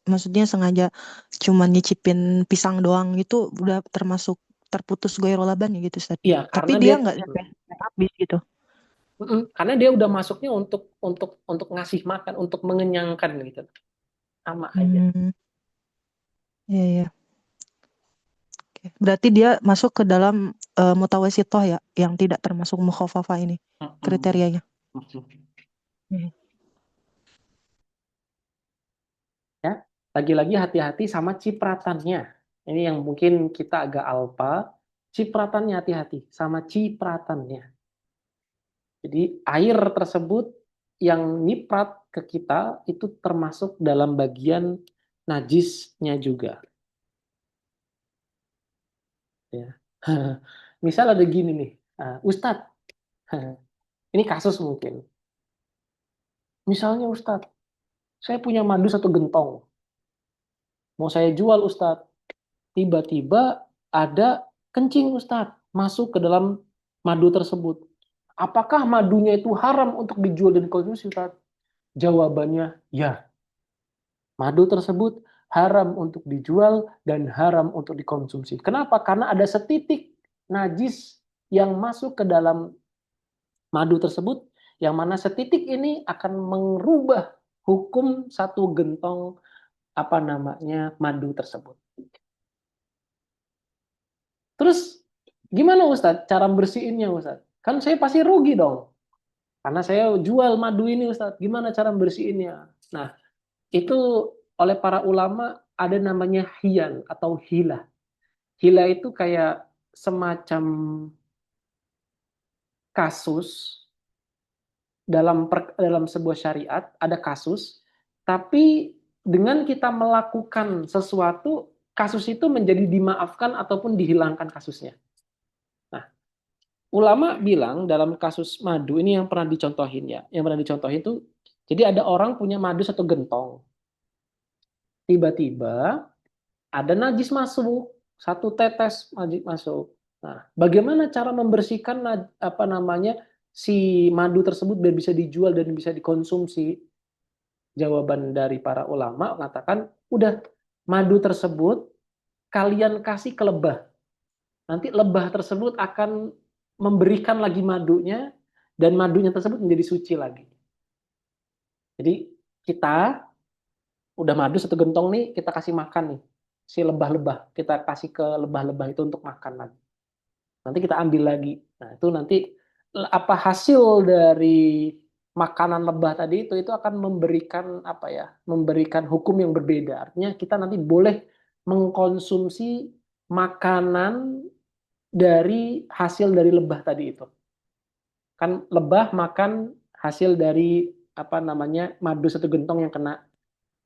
maksudnya sengaja cuma nyicipin pisang doang itu udah termasuk terputus goyrolaban ya gitu Ustadz. Iya, Tapi karena dia nggak sampai habis gitu. karena dia udah masuknya untuk ngasih makan, untuk mengenyangkan gitu. Sama aja. Iya ya. Berarti dia masuk ke dalam mutawasitoh ya, yang tidak termasuk mukhafafah ini kriterianya. Ya, lagi-lagi hati-hati sama cipratannya. Ini yang mungkin kita agak alpa. Cipratannya hati-hati sama cipratannya. Jadi air tersebut yang niprat ke kita itu termasuk dalam bagian najisnya juga. Ya. Misal ada gini nih, Ustadz, ini kasus mungkin. Misalnya Ustadz, saya punya madu 1 gentong, mau saya jual Ustadz, tiba-tiba ada kencing Ustadz masuk ke dalam madu tersebut. Apakah madunya itu haram untuk dijual dan dikonsumsi Ustadz? Jawabannya ya. Madu tersebut haram untuk dijual dan haram untuk dikonsumsi. Kenapa? Karena ada setitik najis yang masuk ke dalam madu tersebut, yang mana setitik ini akan merubah hukum 1 gentong madu tersebut. Terus gimana Ustadz cara bersihinnya Ustadz? Kan saya pasti rugi dong. Karena saya jual madu ini Ustadz. Gimana cara bersihinnya? Nah, itu oleh para ulama ada namanya hiyan atau hilah. Hilah itu kayak semacam kasus dalam sebuah syariat, ada kasus, tapi dengan kita melakukan sesuatu, kasus itu menjadi dimaafkan ataupun dihilangkan kasusnya. Nah, ulama bilang dalam kasus madu ini yang pernah dicontohin ya, yang pernah dicontohin itu, jadi ada orang punya madu 1 gentong, tiba-tiba ada najis masuk, 1 tetes najis masuk. Nah, bagaimana cara membersihkan si madu tersebut biar bisa dijual dan bisa dikonsumsi? Jawaban dari para ulama mengatakan, udah madu tersebut kalian kasih ke lebah. Nanti lebah tersebut akan memberikan lagi madunya, dan madunya tersebut menjadi suci lagi. Jadi kita udah madu 1 gentong nih, kita kasih makan nih si lebah-lebah, kita kasih ke lebah-lebah itu untuk makan lagi. Nanti kita ambil lagi. Nah itu nanti apa hasil dari makanan lebah tadi itu akan memberikan apa ya, memberikan hukum yang berbeda. Artinya kita nanti boleh mengkonsumsi makanan dari hasil dari lebah tadi itu. Kan lebah makan hasil dari apa namanya madu 1 gentong yang kena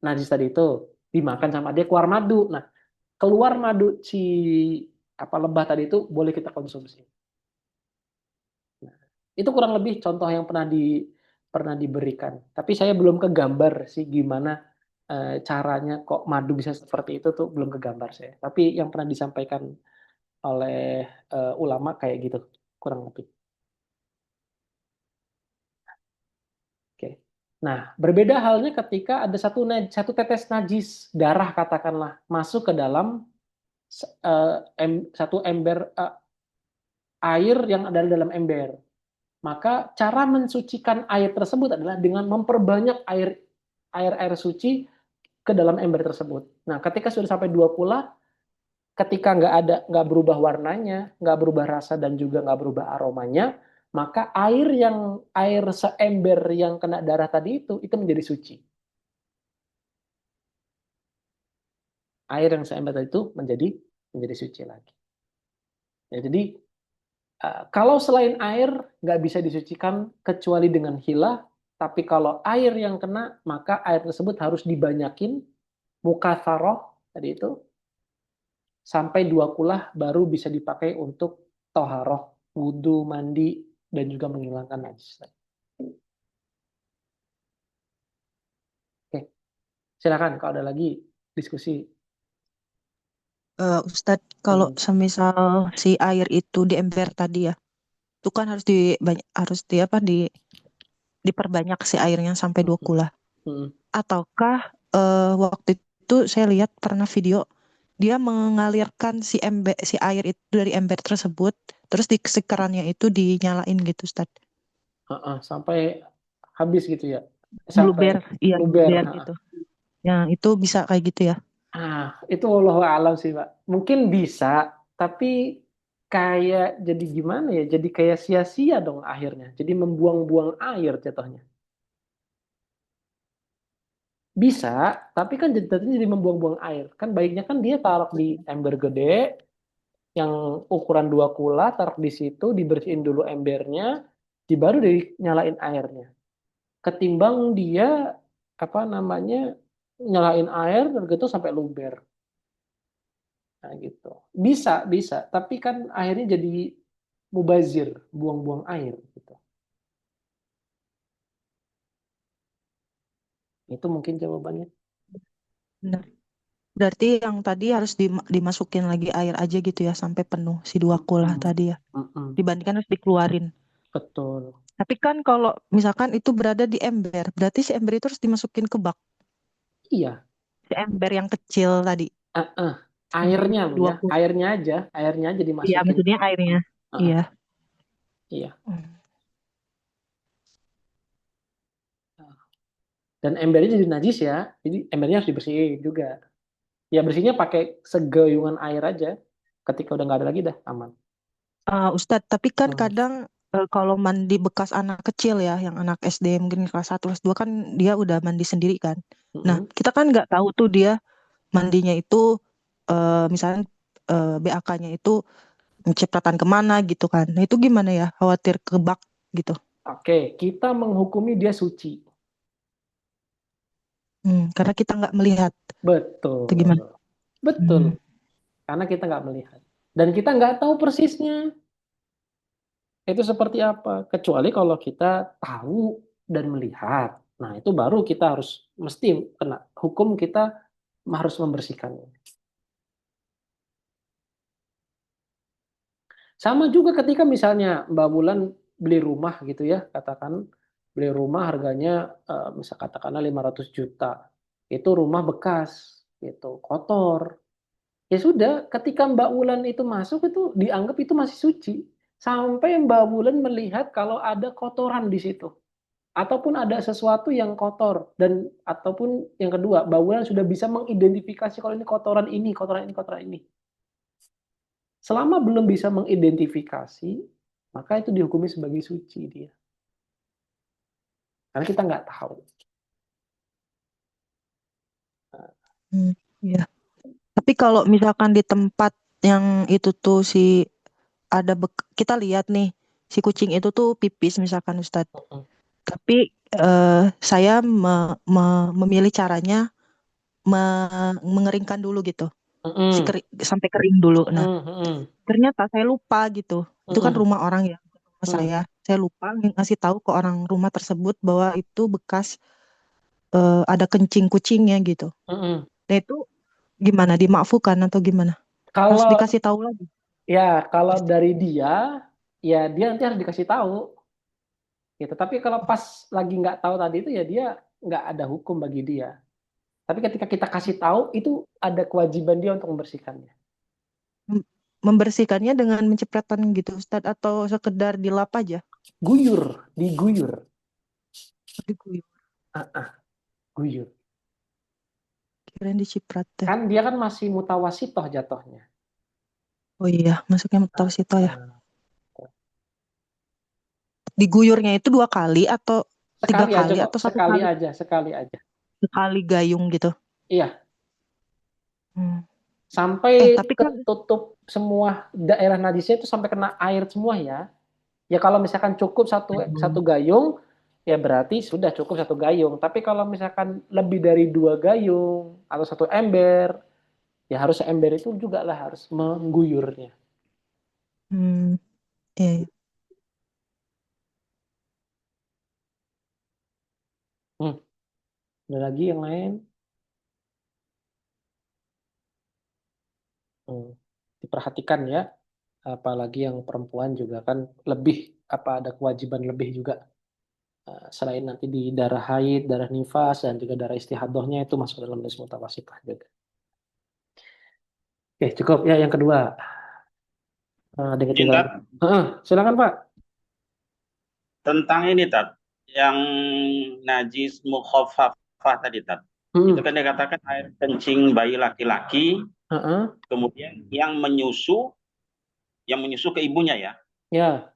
najis tadi itu, dimakan sama dia keluar madu. Nah, keluar madu si apa lebah tadi itu boleh kita konsumsi. Nah, itu kurang lebih contoh yang pernah diberikan. Tapi saya belum kegambar sih gimana caranya kok madu bisa seperti itu tuh belum kegambar saya. Tapi yang pernah disampaikan oleh ulama kayak gitu kurang lebih. Oke. Nah, berbeda halnya ketika ada satu tetes najis darah katakanlah masuk ke dalam satu ember air yang ada dalam ember. Maka cara mensucikan air tersebut adalah dengan memperbanyak air suci ke dalam ember tersebut. Nah, ketika sudah sampai 2 kula, ketika nggak berubah warnanya, nggak berubah rasa dan juga nggak berubah aromanya, maka air seember yang kena darah tadi itu menjadi suci. Air yang seember tadi itu menjadi suci lagi. Ya, jadi kalau selain air nggak bisa disucikan kecuali dengan hila, tapi kalau air yang kena maka air tersebut harus dibanyakin mukatharoh tadi itu sampai 2 kulah baru bisa dipakai untuk toharoh, wudhu, mandi dan juga menghilangkan najis. Oke, silakan kalau ada lagi diskusi. Ustadz, kalau semisal si air itu di ember tadi ya, itu kan harus diperbanyak si airnya sampai 2 kula. Ataukah waktu itu saya lihat pernah video dia mengalirkan si air itu dari ember tersebut, terus di kerannya itu dinyalain gitu, Ustadz. Sampai habis gitu ya? Luber, iya luber gitu. Ya, itu bisa kayak gitu ya? Itu wallahu a'lam sih, Pak. Mungkin bisa, tapi kayak jadi gimana ya? Jadi kayak sia-sia dong akhirnya. Jadi membuang-buang air jatuhnya. Bisa, tapi kan jadi membuang-buang air. Kan baiknya kan dia taruh di ember gede yang ukuran 2 kula, taruh di situ, dibersihin dulu embernya, baru dinyalain airnya. Ketimbang dia apa namanya nyalain air dan gitu sampai luber. Nah, gitu. Bisa, tapi kan akhirnya jadi mubazir, buang-buang air gitu. Itu mungkin jawabannya. Benar. Berarti yang tadi harus dimasukin lagi air aja gitu ya sampai penuh si 2 kula tadi ya. Dibandingkan harus dikeluarin. Betul. Tapi kan kalau misalkan itu berada di ember, berarti si ember itu harus dimasukin ke bak. Iya. Si ember yang kecil tadi. Airnya ya, airnya aja dimasukin. Iya, maksudnya airnya. Iya. Iya. Dan embernya jadi najis ya, jadi embernya harus dibersihin juga. Ya bersihnya pakai segayungan air aja. Ketika udah nggak ada lagi dah aman. Ustadz, tapi kan kadang kalau mandi bekas anak kecil ya, yang anak SD mungkin kelas 1, kelas 2 kan dia udah mandi sendiri kan. Nah, kita kan nggak tahu tuh dia mandinya itu misalnya BAK-nya itu cipratan kemana gitu kan. Nah itu gimana ya, khawatir ke bak gitu. Oke, kita menghukumi dia suci. Karena kita nggak melihat. Betul. Itu gimana? Betul. Karena kita nggak melihat. Dan kita nggak tahu persisnya itu seperti apa. Kecuali kalau kita tahu dan melihat. Nah itu baru kita mesti kena hukum, kita harus membersihkannya. Sama juga ketika misalnya Mbak Bulan beli rumah gitu ya, katakan beli rumah harganya misal katakanlah 500 juta. Itu rumah bekas. gitu, kotor. Ya sudah, ketika Mbak Wulan itu masuk itu dianggap itu masih suci. Sampai Mbak Wulan melihat kalau ada kotoran di situ. Ataupun ada sesuatu yang kotor. Dan ataupun yang kedua, Mbak Wulan sudah bisa mengidentifikasi kalau ini kotoran ini, kotoran ini, kotoran ini. Selama belum bisa mengidentifikasi, maka itu dihukumi sebagai suci dia. Karena kita nggak tahu. Iya. Tapi kalau misalkan di tempat yang itu tuh kita lihat nih si kucing itu tuh pipis misalkan Ustadz. Tapi saya memilih caranya mengeringkan dulu gitu. Sampai kering dulu. Nah, ternyata saya lupa gitu. Itu kan rumah orang ya, rumah saya. Saya lupa ngasih tahu ke orang rumah tersebut bahwa itu bekas ada kencing kucingnya gitu. Nah itu gimana? Dimaafkan atau gimana? Harus Kalau dikasih tahu lagi. ya kalau dari dia, ya dia nanti harus dikasih tahu. Gitu. Tapi kalau pas lagi nggak tahu tadi itu ya dia nggak ada hukum bagi dia. Tapi ketika kita kasih tahu itu ada kewajiban dia untuk membersihkannya. Membersihkannya dengan mencepretan gitu Ustadz atau sekedar dilap aja? Diguyur. Diguyur. Guyur. Kirain diciprat deh. Kan dia kan masih mutawasitoh jatuhnya. Oh iya, masuknya mutawasitoh ya. Diguyurnya itu 2 kali atau 3 kali atau 1 sekali kali? aja, sekali aja. Sekali gayung gitu. Iya. Sampai tapi kan ketutup semua daerah najisnya itu sampai kena air semua ya. Ya kalau misalkan cukup satu gayung, ya berarti sudah cukup 1 gayung. Tapi kalau misalkan lebih dari 2 gayung atau 1 ember, ya harus ember itu juga lah harus mengguyurnya. Iya. Ada lagi yang lain? Diperhatikan ya, apalagi yang perempuan juga kan lebih ada kewajiban lebih juga. Selain nanti di darah haid, darah nifas, dan juga darah istihadahnya itu masuk dalam list mutawasitah juga. Oke, cukup ya yang kedua. Ada ketinggalan. Silakan Pak. Tentang ini Tat, yang najis mukhaffafah tadi Tat. Itu kan dikatakan air kencing bayi laki-laki, kemudian yang menyusu ke ibunya ya. Ya.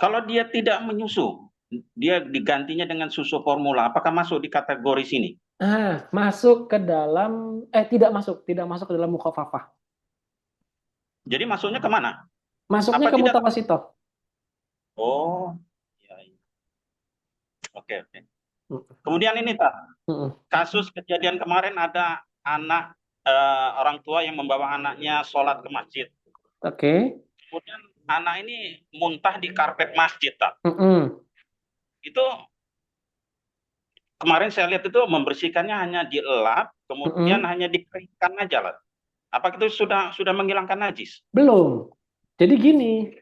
Kalau dia tidak menyusu, dia digantinya dengan susu formula, apakah masuk di kategori sini? Masuk ke dalam, tidak masuk ke dalam mukhaffafah. Jadi masuknya kemana? Masuknya ke mutawasitoh. Oh, ya. Oke. Kemudian ini Pak, kasus kejadian kemarin ada anak orang tua yang membawa anaknya sholat ke masjid. Oke. Kemudian anak ini muntah di karpet masjid, Pak. Itu kemarin saya lihat itu membersihkannya hanya dielap, kemudian hanya dikeringkan aja lah. Apakah itu sudah menghilangkan najis? Belum. Jadi gini,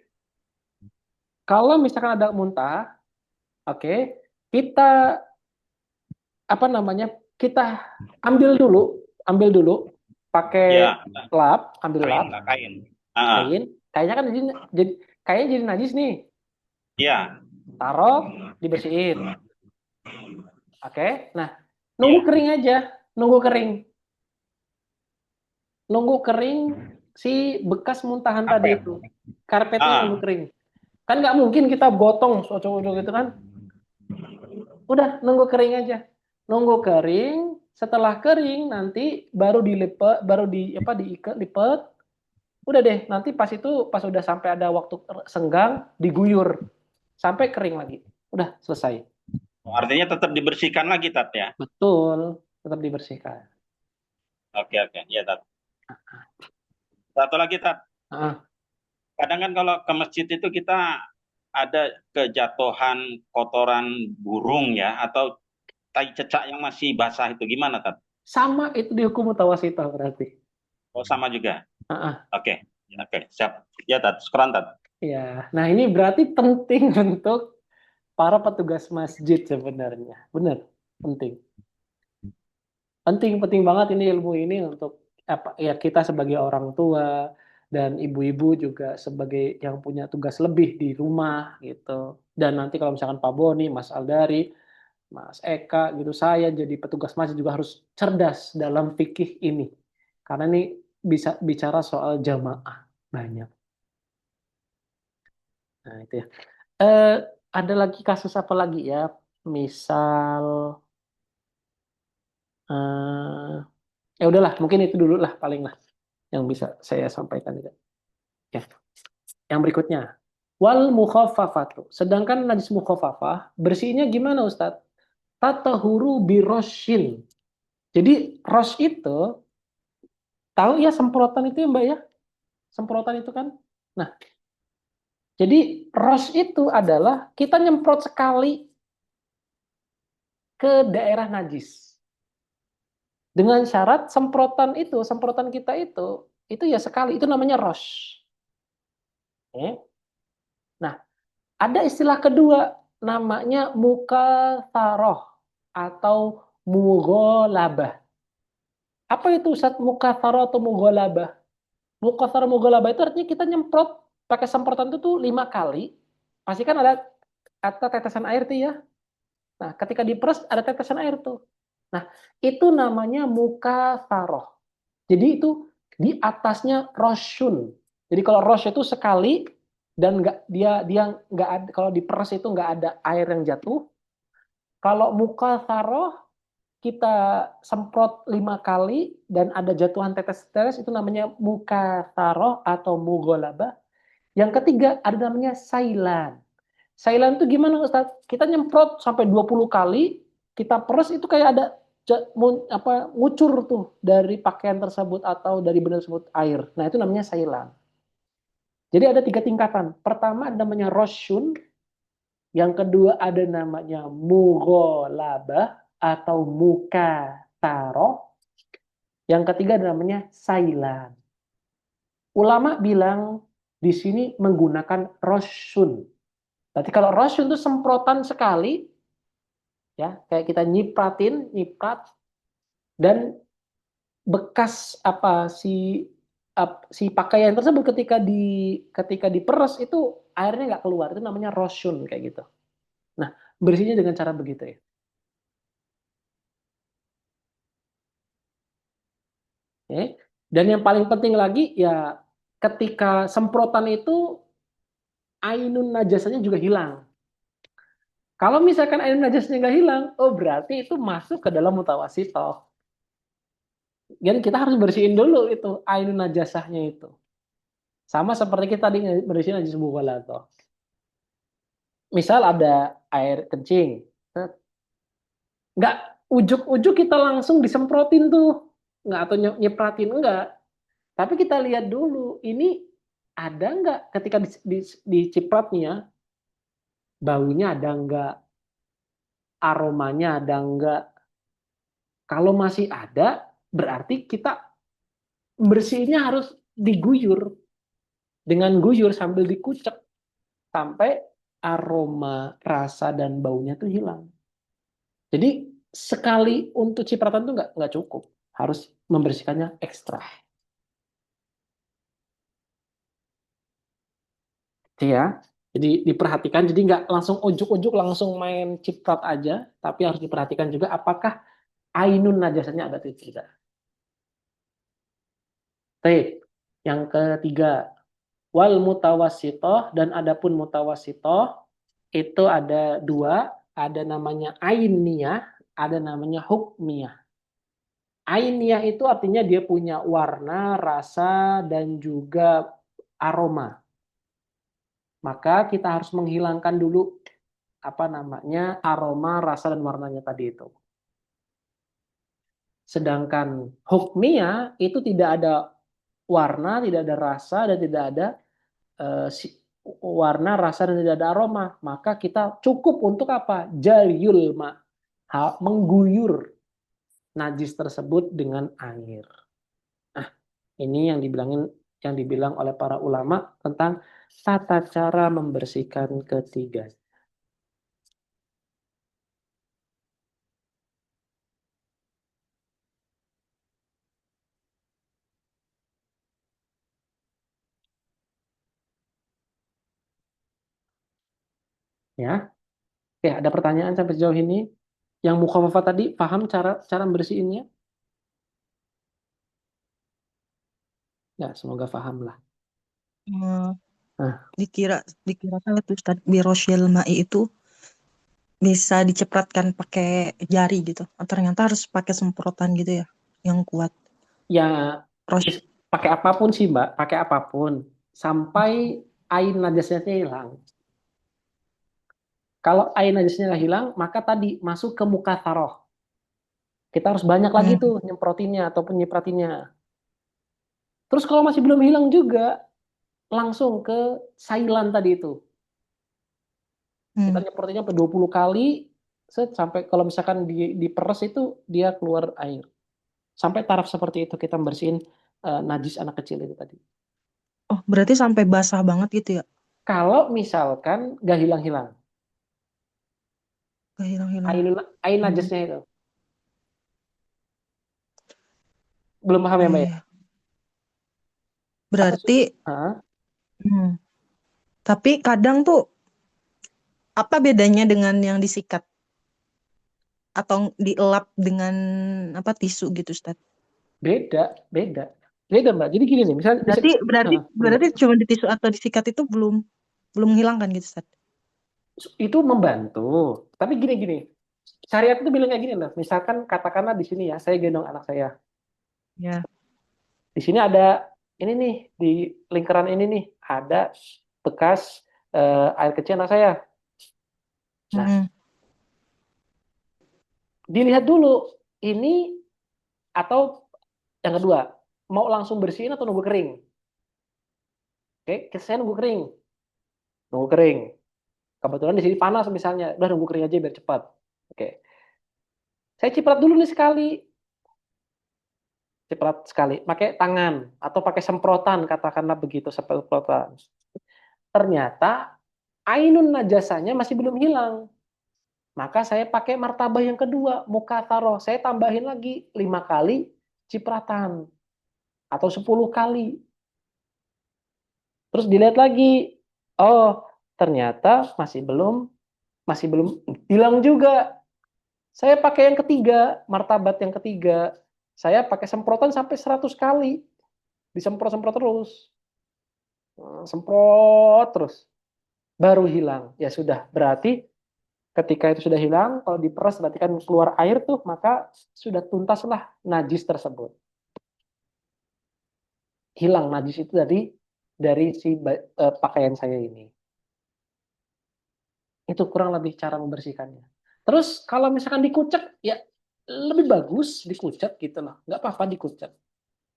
kalau misalkan ada muntah, oke, kita kita ambil dulu pakai lap, ambil lap, kain. Kayaknya kan jadi najis nih. Iya. Taruh, dibersihin. Oke, nah nunggu kering aja, nunggu kering si bekas muntahan tadi itu, karpetnya nunggu kering. Kan nggak mungkin kita gotong cocok gitu kan. Udah nunggu kering aja. Nunggu kering, setelah kering nanti baru dilipat, lipat. Udah deh, nanti pas udah sampai ada waktu senggang diguyur sampai kering lagi. Udah selesai. Artinya tetap dibersihkan lagi Tat ya? Betul, tetap dibersihkan. Oke, ya Tat. Satu lagi Tat. Kadang kan kalau ke masjid itu kita ada kejatuhan kotoran burung ya, atau tai cecak yang masih basah itu gimana Tat? Sama, itu dihukum mutawasitoh berarti. Oh sama juga? Oke, siap. Ya Tat, sekarang Tat. Ya, nah ini berarti penting untuk para petugas masjid sebenarnya. Benar, penting. Penting banget ini ilmu ini untuk apa ya, kita sebagai orang tua dan ibu-ibu juga sebagai yang punya tugas lebih di rumah gitu. Dan nanti kalau misalkan Pak Boni, Mas Aldari, Mas Eka gitu, saya jadi petugas masjid juga harus cerdas dalam fikih ini. Karena ini bisa bicara soal jamaah banyak. Nah, itu ya. Ada lagi kasus apa lagi ya? Misal ya udahlah, mungkin itu dulu lah paling lah yang bisa saya sampaikan juga. Ya. Yang berikutnya, wal mukhaffafatu. Sedangkan najis mukhaffafah bersihnya gimana Ustadz? Tatahuru biroshin. Jadi ros itu, tahu ya semprotan itu ya Mbak ya? Semprotan itu kan. Nah, jadi ros itu adalah kita nyemprot sekali ke daerah najis. Dengan syarat semprotan kita itu ya sekali, itu namanya ros. Nah, ada istilah kedua namanya mukatharoh atau mughalabah. Apa itu Ustaz mukatharoh atau mughalabah? Mukatharoh mughalabah itu artinya kita nyemprot pakai semprotan itu tuh 5 kali. Pasti kan ada tetesan air tuh ya. Nah, ketika diperes ada tetesan air tuh. Nah, itu namanya mukatharoh. Jadi itu di atasnya rosyun. Jadi kalau rosh itu sekali dan dia nggak ada, kalau diperes itu nggak ada air yang jatuh. Kalau mukatharoh kita semprot 5 kali dan ada jatuhan tetes-tetes, itu namanya mukatharoh atau mughalabah. Yang ketiga ada namanya sailan. Sailan itu gimana Ustaz? Kita nyemprot sampai 20 kali, kita peres itu kayak ada ngucur tuh dari pakaian tersebut atau dari benda tersebut air. Nah, itu namanya sailan. Jadi ada 3 tingkatan. Pertama ada namanya rosyun, yang kedua ada namanya mughalabah atau mukatharoh, yang ketiga ada namanya sailan. Ulama bilang di sini menggunakan rosyun. Berarti kalau rosyun itu semprotan sekali, ya kayak kita nyiprat, dan bekas si pakaian tersebut ketika diperes itu airnya nggak keluar, itu namanya rosyun kayak gitu. Nah, bersihnya dengan cara begitu ya. Oke. Dan yang paling penting lagi ya, ketika semprotan itu ainun najasanya juga hilang. Kalau misalkan ainun najasnya nggak hilang, oh berarti itu masuk ke dalam mutawasitoh. Dan kita harus bersihin dulu itu ainun najasahnya itu. Sama seperti kita tadi bersihin najis mughalathah. Misal ada air kencing, nggak ujuk-ujuk kita langsung disemprotin tuh, nggak, atau nyepratin, enggak. Tapi kita lihat dulu, ini ada nggak ketika dicipratnya, baunya ada nggak, aromanya ada nggak. Kalau masih ada, berarti kita bersihnya harus diguyur. Dengan guyur sambil dikucek sampai aroma, rasa, dan baunya tuh hilang. Jadi sekali untuk cipratan tuh nggak cukup, harus membersihkannya ekstra. Ya, jadi diperhatikan, jadi nggak langsung ujuk-ujuk langsung main ciprat aja, tapi harus diperhatikan juga apakah ainun najasanya ada atau tidak. Baik, yang ketiga, wal mutawasitoh, dan adapun mutawasitoh itu ada 2, ada namanya ainiyah, ada namanya hukmiyah. Ainiyah itu artinya dia punya warna, rasa, dan juga aroma. Maka kita harus menghilangkan dulu aroma, rasa, dan warnanya tadi itu. Sedangkan hukmiyah itu tidak ada warna, tidak ada rasa, dan tidak ada warna, rasa, dan tidak ada aroma. Maka kita cukup untuk apa? Jaryul ma, mengguyur najis tersebut dengan air. Nah, ini yang dibilang oleh para ulama tentang tata cara membersihkan ketiga. Ya. Oke, ada pertanyaan sampai sejauh ini? Yang mukhafafah tadi, paham cara cara bersihinnya? Ya, semoga paham lah. Eh, Nah, dikira saya tuh Ustaz birosyil ma'i itu bisa dicepratkan pakai jari gitu. Ternyata harus pakai semprotan gitu ya, yang kuat. ya Rosyil. pakai apapun sih Mbak, pakai apapun. Sampai air najasnya hilang. Kalau air najasnya hilang, maka tadi masuk ke muka taroh. Kita harus banyak lagi Hmm, tuh nyemprotinnya ataupun nyipratinnya. Terus kalau masih belum hilang juga, langsung ke sailan tadi itu. Kita hmm. nyemprotinnya sampai 20 kali, sampai kalau misalkan diperes itu dia keluar air. Sampai taraf seperti itu kita bersihin najis anak kecil itu tadi. Oh, berarti sampai basah banget gitu ya? Kalau misalkan gak hilang-hilang, Gak hilang-hilang. air, air Hmm. najisnya itu. Belum paham ya Iya, Mbak ya? iya. Atau, Berarti, Hah? hmm. Tapi kadang tuh apa bedanya dengan yang disikat atau dielap dengan apa tisu gitu, Ustaz? Beda, beda. Beda Mbak. Jadi gini nih, misal Berarti berarti gimana? berarti cuma ditisuk atau disikat itu belum menghilangkan gitu, Ustaz? Itu membantu. Tapi gini-gini, syariat itu bilang kayak gini loh. Misalkan katakanlah di sini ya, saya gendong anak saya. Ya. Di sini ada ini nih, di lingkaran ini nih ada bekas air kecil anak saya. Nah, Mm-mm. dilihat dulu ini atau yang kedua, mau langsung bersihin atau nunggu kering? Oke, saya nunggu kering. Nunggu kering. Kebetulan di sini panas misalnya, udah nunggu kering aja biar cepat. Oke. Saya ciprat dulu nih sekali, ciprat sekali, pakai tangan atau pakai semprotan, katakanlah begitu, semprotan. Ternyata ainun najasanya masih belum hilang. Maka saya pakai martabah yang kedua, muka taroh. Saya tambahin lagi 5 kali cipratan atau 10 kali. Terus dilihat lagi, oh ternyata masih belum hilang juga. Saya pakai yang ketiga, martabat yang ketiga. Saya pakai semprotan sampai 100 kali. Disemprot-semprot terus. Semprot terus. Baru hilang. Ya sudah, berarti ketika itu sudah hilang, kalau diperas berarti kan keluar air tuh, maka sudah tuntaslah najis tersebut. Hilang najis itu dari si pakaian saya ini. Itu kurang lebih cara membersihkannya. Terus kalau misalkan dikucek, ya lebih bagus dikucek gitu loh. Nggak apa-apa dikucek.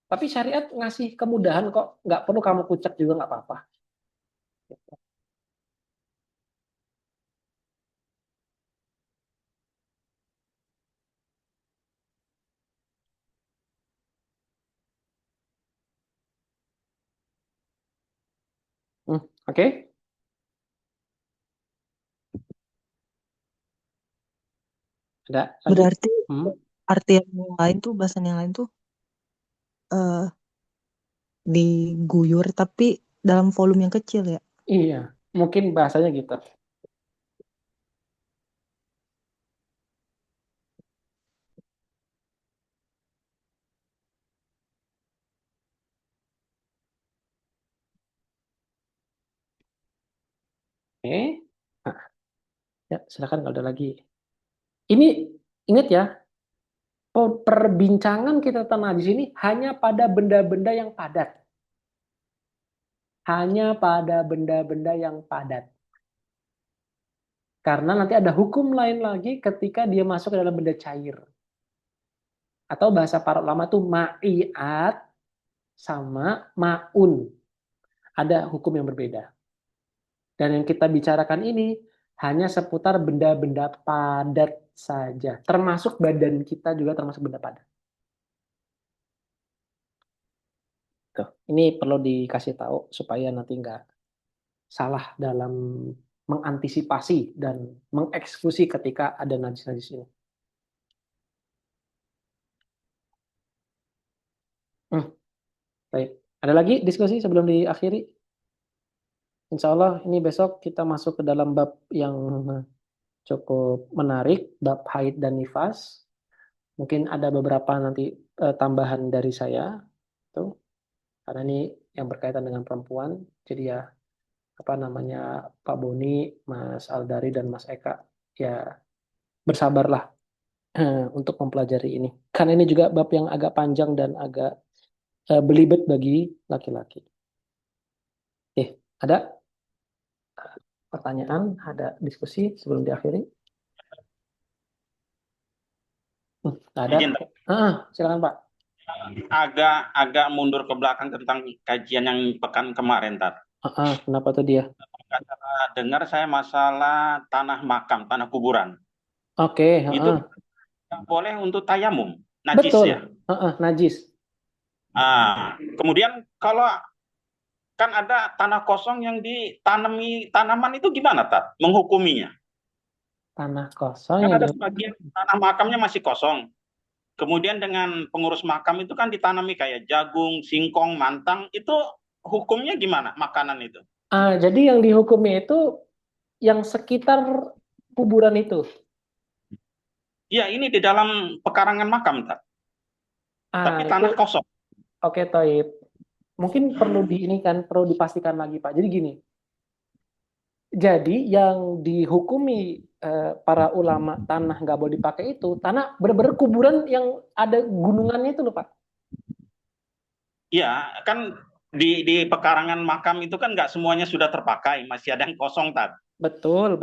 Tapi syariat ngasih kemudahan kok. Nggak perlu kamu kucek juga nggak apa-apa. Oke? Ada lagi? Berarti Hmm, arti yang lain tuh bahasan yang lain tuh eh diguyur tapi dalam volume yang kecil ya. iya, mungkin bahasanya gitu. Oke? Nah, ya, silakan kalau ada lagi. Ini ingat ya, perbincangan kita tentang di sini hanya pada benda-benda yang padat. Hanya pada benda-benda yang padat. Karena nanti ada hukum lain lagi ketika dia masuk ke dalam benda cair. Atau bahasa para ulama itu ma'iat sama ma'un. Ada hukum yang berbeda. Dan yang kita bicarakan ini hanya seputar benda-benda padat saja. Termasuk badan kita juga termasuk benda padat. Tuh, ini perlu dikasih tahu supaya nanti nggak salah dalam mengantisipasi dan mengeksekusi ketika ada najis-najis ini. Hmm, baik. Ada lagi diskusi sebelum diakhiri? Insya Allah ini besok kita masuk ke dalam bab yang cukup menarik, bab haid dan nifas. Mungkin ada beberapa nanti tambahan dari saya, tuh, karena ini yang berkaitan dengan perempuan. Jadi ya apa namanya Pak Boni, Mas Aldari dan Mas Eka ya bersabarlah untuk mempelajari ini. Karena ini juga bab yang agak panjang dan agak belibet bagi laki-laki. Oke, ada pertanyaan, ada diskusi sebelum diakhiri? Ada. Izin, Pak. Silakan Pak. Agak mundur ke belakang tentang kajian yang pekan kemarin, Tat. Kenapa tuh dia? Dengar saya masalah tanah makam, tanah kuburan. Oke. Itu nggak boleh untuk tayamum, najis. Betul. Ya. Najis. Kemudian kalau kan ada tanah kosong yang ditanami tanaman itu gimana, Tat? Menghukuminya? Tanah kosong Kan yang ada sebagian tanah makamnya masih kosong. Kemudian dengan pengurus makam itu kan ditanami kayak jagung, singkong, mantang. Itu hukumnya gimana makanan itu? Jadi yang dihukumi itu yang sekitar kuburan itu. Iya, ini di dalam pekarangan makam, Tat. Tapi tanah kosong. Oke, Toib. Mungkin perlu perlu dipastikan lagi, Pak. Jadi gini. Jadi yang dihukumi para ulama tanah nggak boleh dipakai itu tanah benar-benar kuburan yang ada gunungannya itu loh, Pak. Iya, kan di pekarangan makam itu kan nggak semuanya sudah terpakai, masih ada yang kosong, Tat. Betul.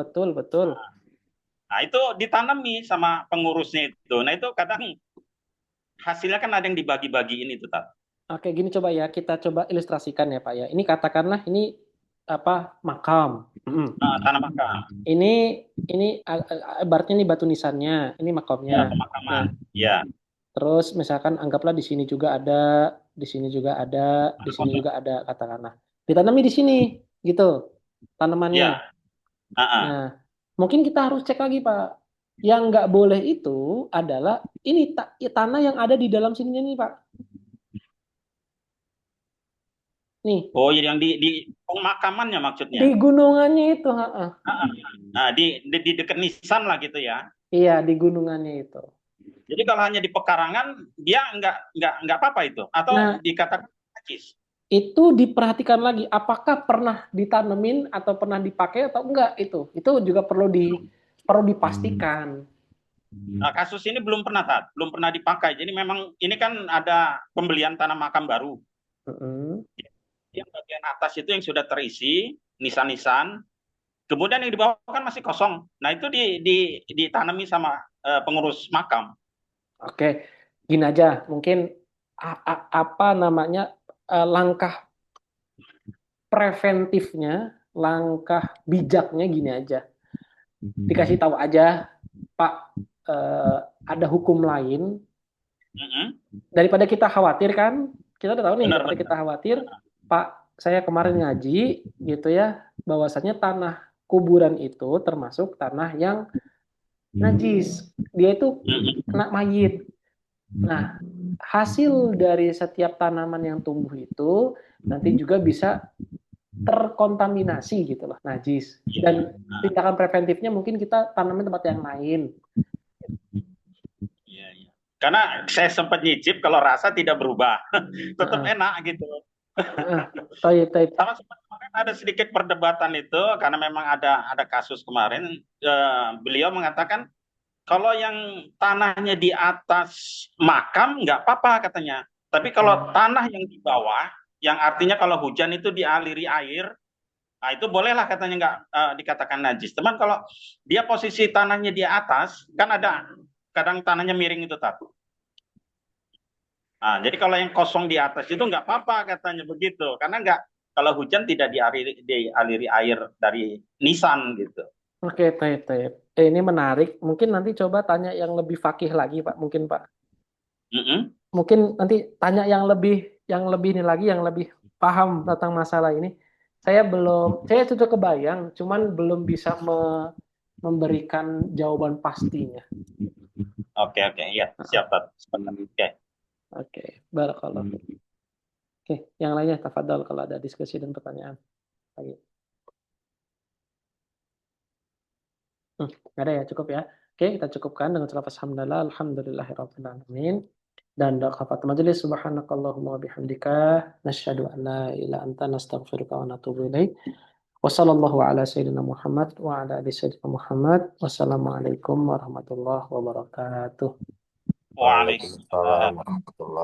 Nah, itu ditanami sama pengurusnya itu. Nah, itu kadang hasilnya kan ada yang dibagi-bagiin itu, Tat. Oke, gini coba ya, kita coba ilustrasikan ya, Pak ya. Ini katakanlah ini makam. Tanah makam. Ini ibaratnya ini batu nisannya, ini makamnya. Pemakaman. Ya. Terus misalkan anggaplah di sini juga ada, di sini juga ada, di sini juga ada, katakanlah. Ditanami di sini, gitu, tanamannya. Ya. Nah, mungkin kita harus cek lagi, Pak. Yang nggak boleh itu adalah ini tanah yang ada di dalam sininya nih, Pak. Nih. Oh, yang di pemakamannya maksudnya? Di gunungannya itu. Nah, di dekat nisan lah gitu ya? Iya, di gunungannya itu. Jadi kalau hanya di pekarangan, dia nggak apa-apa itu? Atau dikatakan najis? Itu diperhatikan lagi, apakah pernah ditanemin atau pernah dipakai atau enggak itu. Itu juga perlu dipastikan. Nah, kasus ini belum pernah, Tat. Belum pernah dipakai. Jadi memang ini kan ada pembelian tanah makam baru. Yang bagian atas itu yang sudah terisi, nisan-nisan. Kemudian yang di bawah kan masih kosong. Nah, itu ditanami sama pengurus makam. Oke, gini aja. Mungkin apa namanya langkah preventifnya, langkah bijaknya gini aja. Dikasih tahu aja, Pak, ada hukum lain. Daripada kita khawatir kan, kita udah tahu nih, daripada kita khawatir, Pak, saya kemarin ngaji gitu ya, bahwasannya tanah kuburan itu termasuk tanah yang najis. Dia itu kena mayit. Nah, hasil dari setiap tanaman yang tumbuh itu nanti juga bisa terkontaminasi gitu loh, najis. Dan tindakan preventifnya mungkin kita tanamin tempat yang lain. Karena saya sempat nyicip kalau rasa tidak berubah, tetap enak gitu. Sama kemarin ada sedikit perdebatan itu karena memang ada kasus kemarin, beliau mengatakan kalau yang tanahnya di atas makam nggak apa-apa katanya, tapi kalau tanah yang di bawah, yang artinya kalau hujan itu dialiri air, nah itu bolehlah katanya nggak dikatakan najis. Teman kalau dia posisi tanahnya di atas, kan ada kadang tanahnya miring itu, Tat. Nah, jadi kalau yang kosong di atas itu nggak apa-apa katanya begitu, karena nggak, kalau hujan tidak dialiri air dari nisan gitu. Oke, Taib. Ini menarik. Mungkin nanti coba tanya yang lebih fakih lagi, Pak. Mungkin, Pak. Mungkin nanti tanya yang lebih ini lagi, yang lebih paham tentang masalah ini. Saya sudah kebayang, cuman belum bisa memberikan jawaban pastinya. Oke, ya, siap, Pak. Oke, barakallah. Oke, yang lainnya tafadhol kalau ada diskusi dan pertanyaan lagi. Nggak ada ya, cukup ya. Oke, kita cukupkan dengan surah Alhamdulillah, alhamdulillahirabbil alamin. Dan doa kafatul majelis, subhanakallahumma wa bihamdika nasyhadu an la ilaha illa anta nastaghfiruka wa natubu ilaik. Wassallallahu ala sayyidina Muhammad wa ala ali sayyidina Muhammad. Wassalamualaikum warahmatullahi wabarakatuh. Waalaikumsalam Waalaikumsalam warahmatullahi